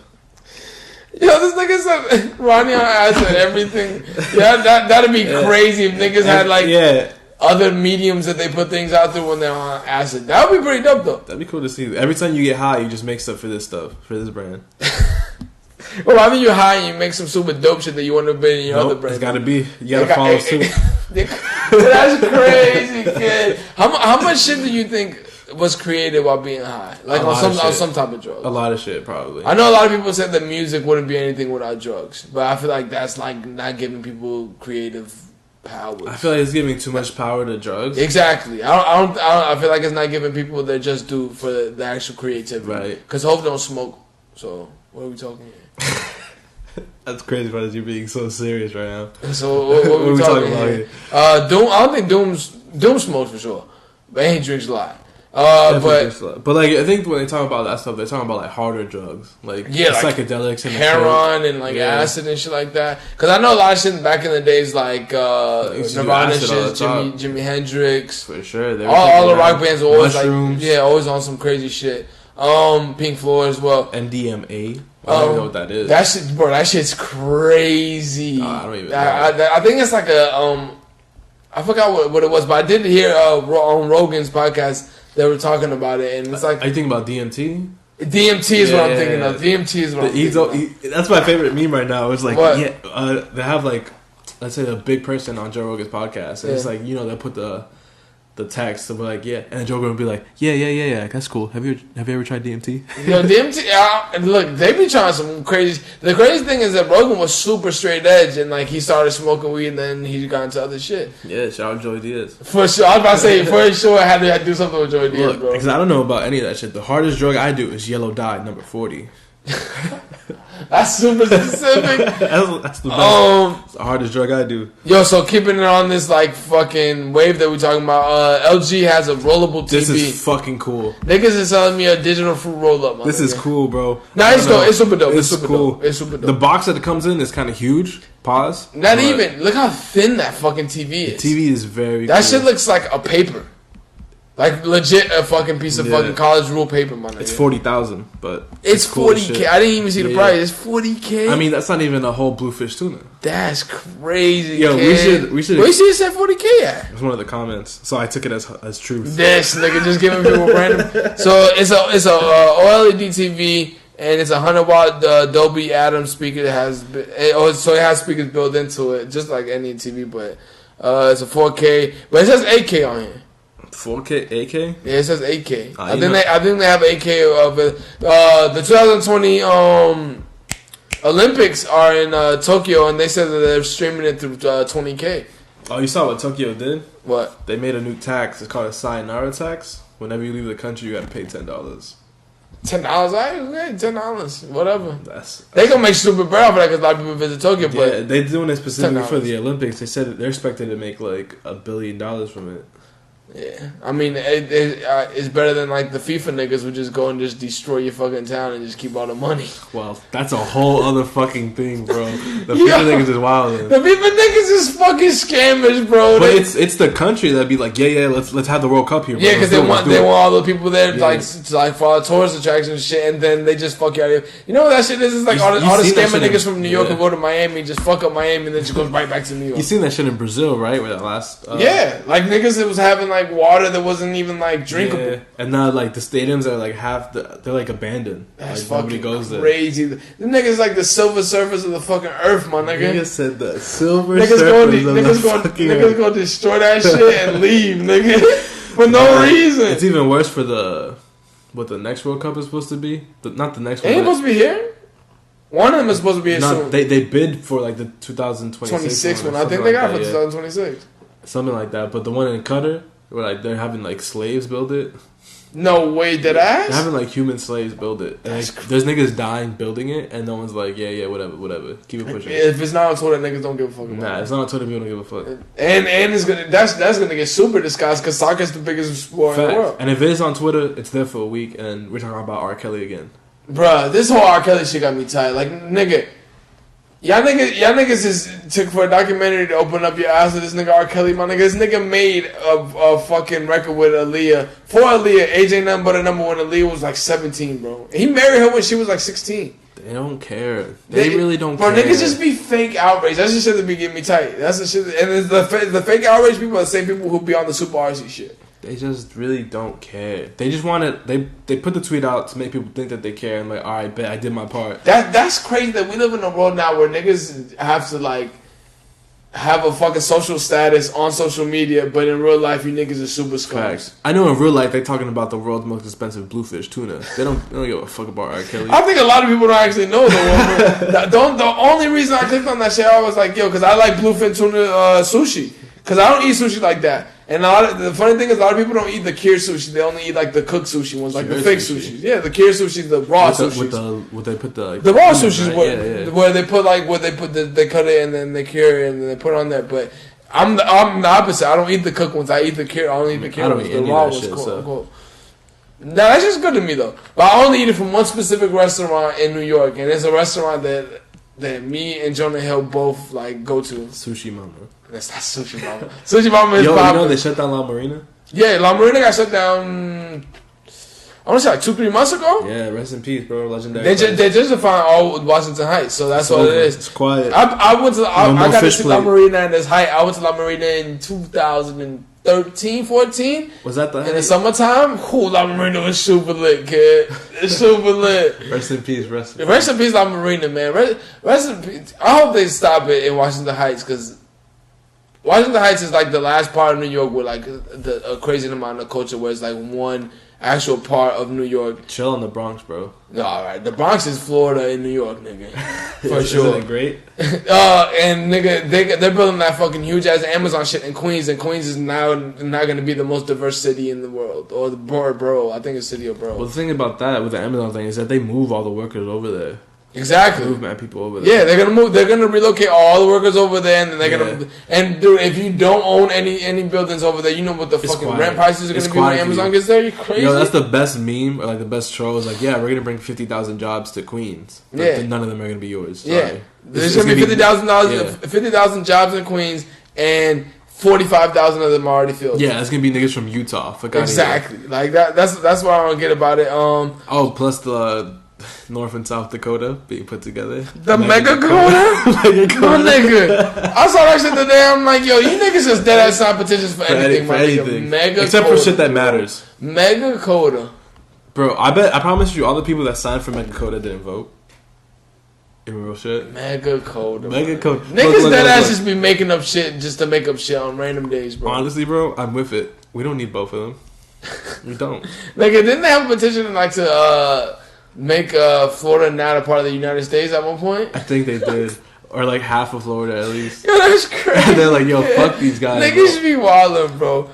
Yo, this nigga said Ronnie on acid, everything. Yeah, that'd be crazy if niggas had like other mediums that they put things out through when they're on acid. That would be pretty dope though. That'd be cool to see. Every time you get high, you just make stuff for this brand. Well, I think you're high and you make some super dope shit that you want to be in your other brand. It's gotta be. You gotta follow suit. That's crazy, kid. How much shit do you think was created while being high? Like on some type of drugs? A lot of shit, probably. I know a lot of people said that music wouldn't be anything without drugs, but I feel like that's like not giving people creative powers. I feel like it's giving too much power to drugs. Exactly. I feel like it's not giving people their just due for the actual creativity. Right. Because Hope don't smoke. So what are we talking here? That's crazy, brother. You're being so serious right now. So what are we talking about here? Doom. I don't think Doom smokes for sure, but he drinks a lot. But like I think when they talk about that stuff, they're talking about like harder drugs, like psychedelics and heroin and like acid and shit like that. Because I know a lot of shit back in the days, like Nirvana shit, Jimi Hendrix, for sure. All the rock bands were always always on some crazy shit. Pink Floyd as well. MDMA. I don't even know what that is. That shit, bro. That shit's crazy. I don't even know. I think it's like a I forgot what it was, but I did hear on Rogan's podcast they were talking about it, and it's like. Are you thinking about DMT? DMT is what I'm thinking of. DMT is what I'm thinking of. That's my favorite meme right now. It's like they have like, let's say a big person on Joe Rogan's podcast, and it's like they put the text, so we're like, and then Joe Rogan would be like, yeah, that's cool. Have you ever tried DMT? Yo, DMT, look, they be trying some crazy. The crazy thing is that Rogan was super straight edge, and like he started smoking weed, and then he got into other shit. Yeah, shout out Joey Diaz. For sure, I was about to say for sure I had to do something with Joey Diaz, bro. Because I don't know about any of that shit. The hardest drug I do is yellow dye, number 40. That's super specific. that's the best. It's the hardest drug I do. Yo, so keeping it on this like fucking wave that we're talking about, LG has a rollable TV. This is fucking cool. Niggas is selling me a digital fruit roll up. This is cool, bro. Nah, it's dope. It's super dope. It's super cool. Dope. It's super dope. The box that it comes in is kind of huge. Pause. Not even. Look how thin that fucking TV is. The TV is very. That shit looks like a paper. Like legit a fucking piece of fucking college rule paper, man. It's 40,000, but it's 40K. I didn't even see the price. It's 40K. I mean, that's not even a whole bluefish tuna. That's crazy. Yo, kid. we should. Where you see it said 40K at? It's one of the comments, so I took it as truth. This nigga just giving people random. So it's a OLED TV. And it's a 100-watt Dolby Atom speaker that has, so it has speakers built into it, just like any TV. But it's a 4K, but it says 8K on here. 4K, 8K? Yeah, it says 8K. I think they have 8K of it. The 2020 Olympics are in Tokyo, and they said that they're streaming it through 20K. Oh, you saw what Tokyo did? What? They made a new tax. It's called a sayonara tax. Whenever you leave the country, you got to pay $10. $10, okay, $10, whatever. That's they gonna make super bread off of that because a lot of people visit Tokyo. Yeah, but they're doing it specifically $10. for the Olympics. They said that they're expecting to make like $1 billion from it. yeah, I mean, it's better than like the FIFA niggas would just go and just destroy your fucking town and just keep all the money. Well, that's a whole other fucking thing, bro. The FIFA niggas is wild. The FIFA niggas is fucking scammers, bro. But it's the country that'd be like, yeah, let's have the World Cup here. Bro. Yeah, because they want all the people there like for all the tourist attractions and shit, and then they just fuck you out of here. You know what that shit is? It's like all the scammer niggas from New York who go to Miami, just fuck up Miami, and then just goes right back to New York. You seen that shit in Brazil, right? Where that last yeah, like niggas that was having like water that wasn't even like drinkable. Yeah. And now like the stadiums are like they're like abandoned. That's like, fucking nobody goes there. Crazy. Them niggas like the silver surface of the fucking earth, my nigga. Niggas said the silver niggas gonna destroy that shit and leave, nigga, for no reason. It's even worse for what the next World Cup is supposed to be. Not the next one. Ain't supposed to be here. One of them is supposed to be here soon. They bid for like the 2026 one. I think they got it for 2026. Something like that. But the one in Qatar, where like they're having like slaves build it. No way, dead ass. They're having like human slaves build it. And, like, there's niggas dying building it, and no one's like, yeah, whatever. Keep it pushing. If it's not on Twitter, niggas don't give a fuck. Nah, it's not on Twitter. People don't give a fuck. And it's gonna that's gonna get super discussed because soccer's the biggest sport in the world. And if it is on Twitter, it's there for a week, and we're talking about R. Kelly again. Bruh, this whole R. Kelly shit got me tight. Like, nigga, y'all niggas is took for a documentary to open up your eyes to this nigga R. Kelly, my nigga. This nigga made a fucking record with Aaliyah. For Aaliyah, AJ Nothing But a Number One. Aaliyah was like 17, bro. He married her when she was like 16. They don't care. They really don't care. Bro, niggas just be fake outrage. That's the shit that be getting me tight. That's the shit. And it's the fake outrage people are the same people who be on the super RC shit. They just really don't care. They just want to. They put the tweet out to make people think that they care. And like, all right, bet I did my part. That's crazy that we live in a world now where niggas have to like have a fucking social status on social media, but in real life you niggas are super scums. I know in real life they talking about the world's most expensive bluefish tuna. They don't give a fuck about R. Kelly. I think a lot of people don't actually know the only reason I clicked on that shit, I was like, yo, because I like bluefin tuna sushi. Because I don't eat sushi like that. And the funny thing is, a lot of people don't eat the cured sushi. They only eat like the cooked sushi ones, like the fake sushi. Yeah, the cured sushi, the raw sushi. What they put the raw sushi is where they put they cut it and then they cure it and then they put it on there. But I'm the opposite. I don't eat the cooked ones. I eat the cured. I only eat the cured ones. The raw ones, cool. Nah, that's just good to me though. But I only eat it from one specific restaurant in New York, and it's a restaurant that me and Jonah Hill both like go to. Sushi Mama. That's not Sushi Mama. Sushi Mama is poppin'. You know they shut down La Marina? Yeah, La Marina got shut down, I want to say like 2-3 months ago? Yeah, rest in peace, bro. Legendary. They just defined all Washington Heights, so that's what it is. It's quiet. I got to see La Marina in this height. I went to La Marina in 2013, 14. Was that the height? In the summertime? La Marina was super lit, kid. It's super lit. Rest in peace, Rest in peace, La Marina, man. Rest in peace. I hope they stop it in Washington Heights, because Washington Heights is like the last part of New York where like a crazy amount of culture where it's like one actual part of New York. Chill in the Bronx, bro. No, all right. The Bronx is Florida in New York, nigga. For sure. Isn't it great? And nigga, they're building that fucking huge ass Amazon shit in Queens, and Queens is now not going to be the most diverse city in the world, or the borough. I think it's city of borough. Well, the thing about that with the Amazon thing is that they move all the workers over there. Exactly. Move mad people over there. Yeah, they're gonna move. They're gonna relocate all the workers over there, and then they're gonna. And dude, if you don't own any buildings over there, you know what the fucking rent prices are gonna be when Amazon gets there. You crazy? Yo, that's the best meme or like the best troll. Is like, yeah, we're gonna bring 50,000 jobs to Queens. Yeah, none of them are gonna be yours. Sorry. Yeah, there's gonna be $50,000 jobs in Queens, and 45,000 of them are already filled. Yeah, that's gonna be niggas from Utah. Exactly. Like that. That's what I don't get about it. Plus the North and South Dakota being put together. The Mega Coda? My nigga. I saw that shit today. I'm like, yo, you niggas just dead ass sign petitions for anything, my nigga. Mega Except Coda, for shit that matters. Mega Coda. Bro, I promise you, all the people that signed for Mega Coda didn't vote. In real shit. Mega Coda. Mega Coda. Niggas dead ass just be making up shit just to make up shit on random days, bro. Honestly, bro, I'm with it. We don't need both of them. We don't. Nigga, didn't they have a petition like to make Florida not a part of the United States at one point? I think they did. or like half of Florida at least. Yo, that's crazy. And they're like, yo, fuck these guys. Niggas should be wildin', bro.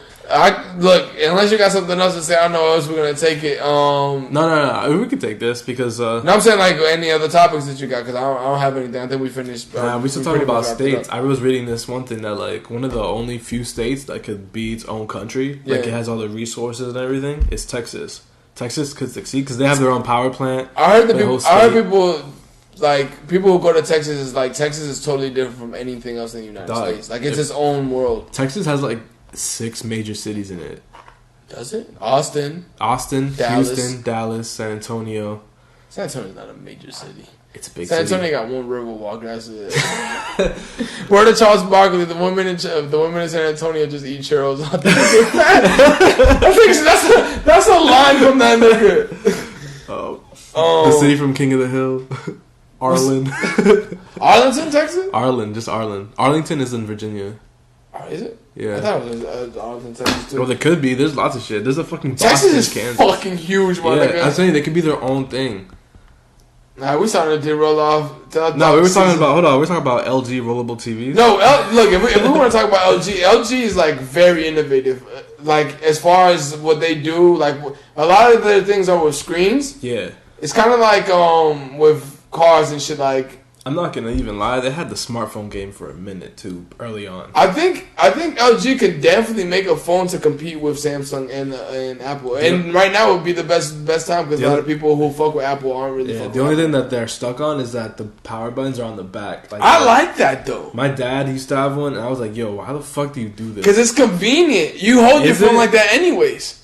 Look, unless you got something else to say, I don't know what else we're gonna take it. No. We can take this because. No, I'm saying like any other topics that you got because I don't have anything. I think we finished. We still talking about states. I was reading this one thing that like one of the only few states that could be its own country, like it has all the resources and everything. Is Texas. Texas could succeed because they have their own power plant. I heard people. Like, people who go to Texas is like, Texas is totally different from anything else in the United States. Like, it's its own world. Texas has like 6 major cities in it. Does it? Austin, Dallas. Houston, Dallas, San Antonio. San Antonio's not a major city. It's a big San city. Antonio got one river walk. That's it. Word of Charles Barkley, the women in San Antonio just eat churros. I think that's a line from that nigga. The city from King of the Hill. Arlen. Arlington, Texas? Just Arlen. Arlington is in Virginia. Oh, is it? Yeah. I thought it was Arlington, Texas, too. Well, there could be. There's lots of shit. There's a fucking Texas Boston, is Kansas. fucking huge, man. Yeah, I'm saying they could be their own thing. Nah, we started to roll off. No, we were talking about. Hold on, we're talking about LG rollable TVs. No, look, if we want to talk about LG is like very innovative. Like as far as what they do, like a lot of their things are with screens. Yeah, it's kind of like with cars and shit. Like I'm not gonna even lie, they had the smartphone game for a minute too early on. I think LG can definitely make a phone to compete with Samsung and Apple. And right now would be the best time because a lot of people who fuck with Apple aren't really. Yeah, the only thing that they're stuck on is that the power buttons are on the back. Like, I like that though. My dad used to have one, and I was like, "Yo, how the fuck do you do this?" Because it's convenient. You hold your phone like that anyways.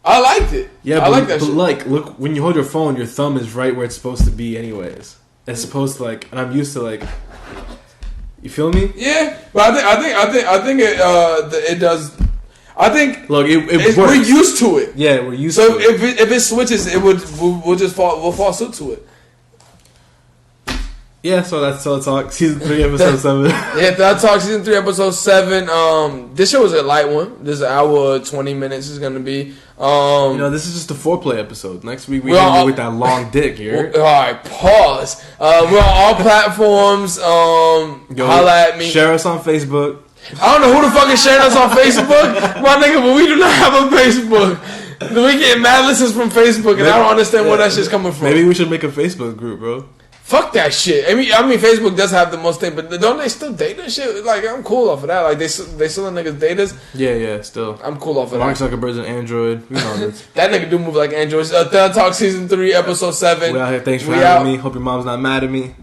I liked it. Yeah, I like that. Shit. Like, look, when you hold your phone, your thumb is right where it's supposed to be, anyways. It's supposed to like, and I'm used to like. You feel me? Yeah, but I think it does. I think look, it works. We're used to it. Yeah, we're used to it. So if it switches, we'll fall suit to it. Yeah, so that's Telatalk season 3 episode 7. Yeah, Telatalk season 3 episode 7. This show was a light one. This hour 20 minutes is gonna be. This is just a foreplay episode. Next week we hit you with that long dick here. All right, pause. We're on all platforms. Holla at me. Share us on Facebook. I don't know who the fuck is sharing us on Facebook, my nigga, but we do not have a Facebook. We get mad listens from Facebook, and I don't understand where that shit's coming from. Maybe we should make a Facebook group, bro. Fuck that shit. I mean, Facebook does have the most thing, but don't they still date and shit? Like, I'm cool off of that. Like, they still niggas datas. Yeah, still. I'm cool off of Mark that. Zuckerberg's an Android. We know this. That nigga do move like Android. Telatalk season 3 episode 7. We out here. Thanks for having me. Hope your mom's not mad at me.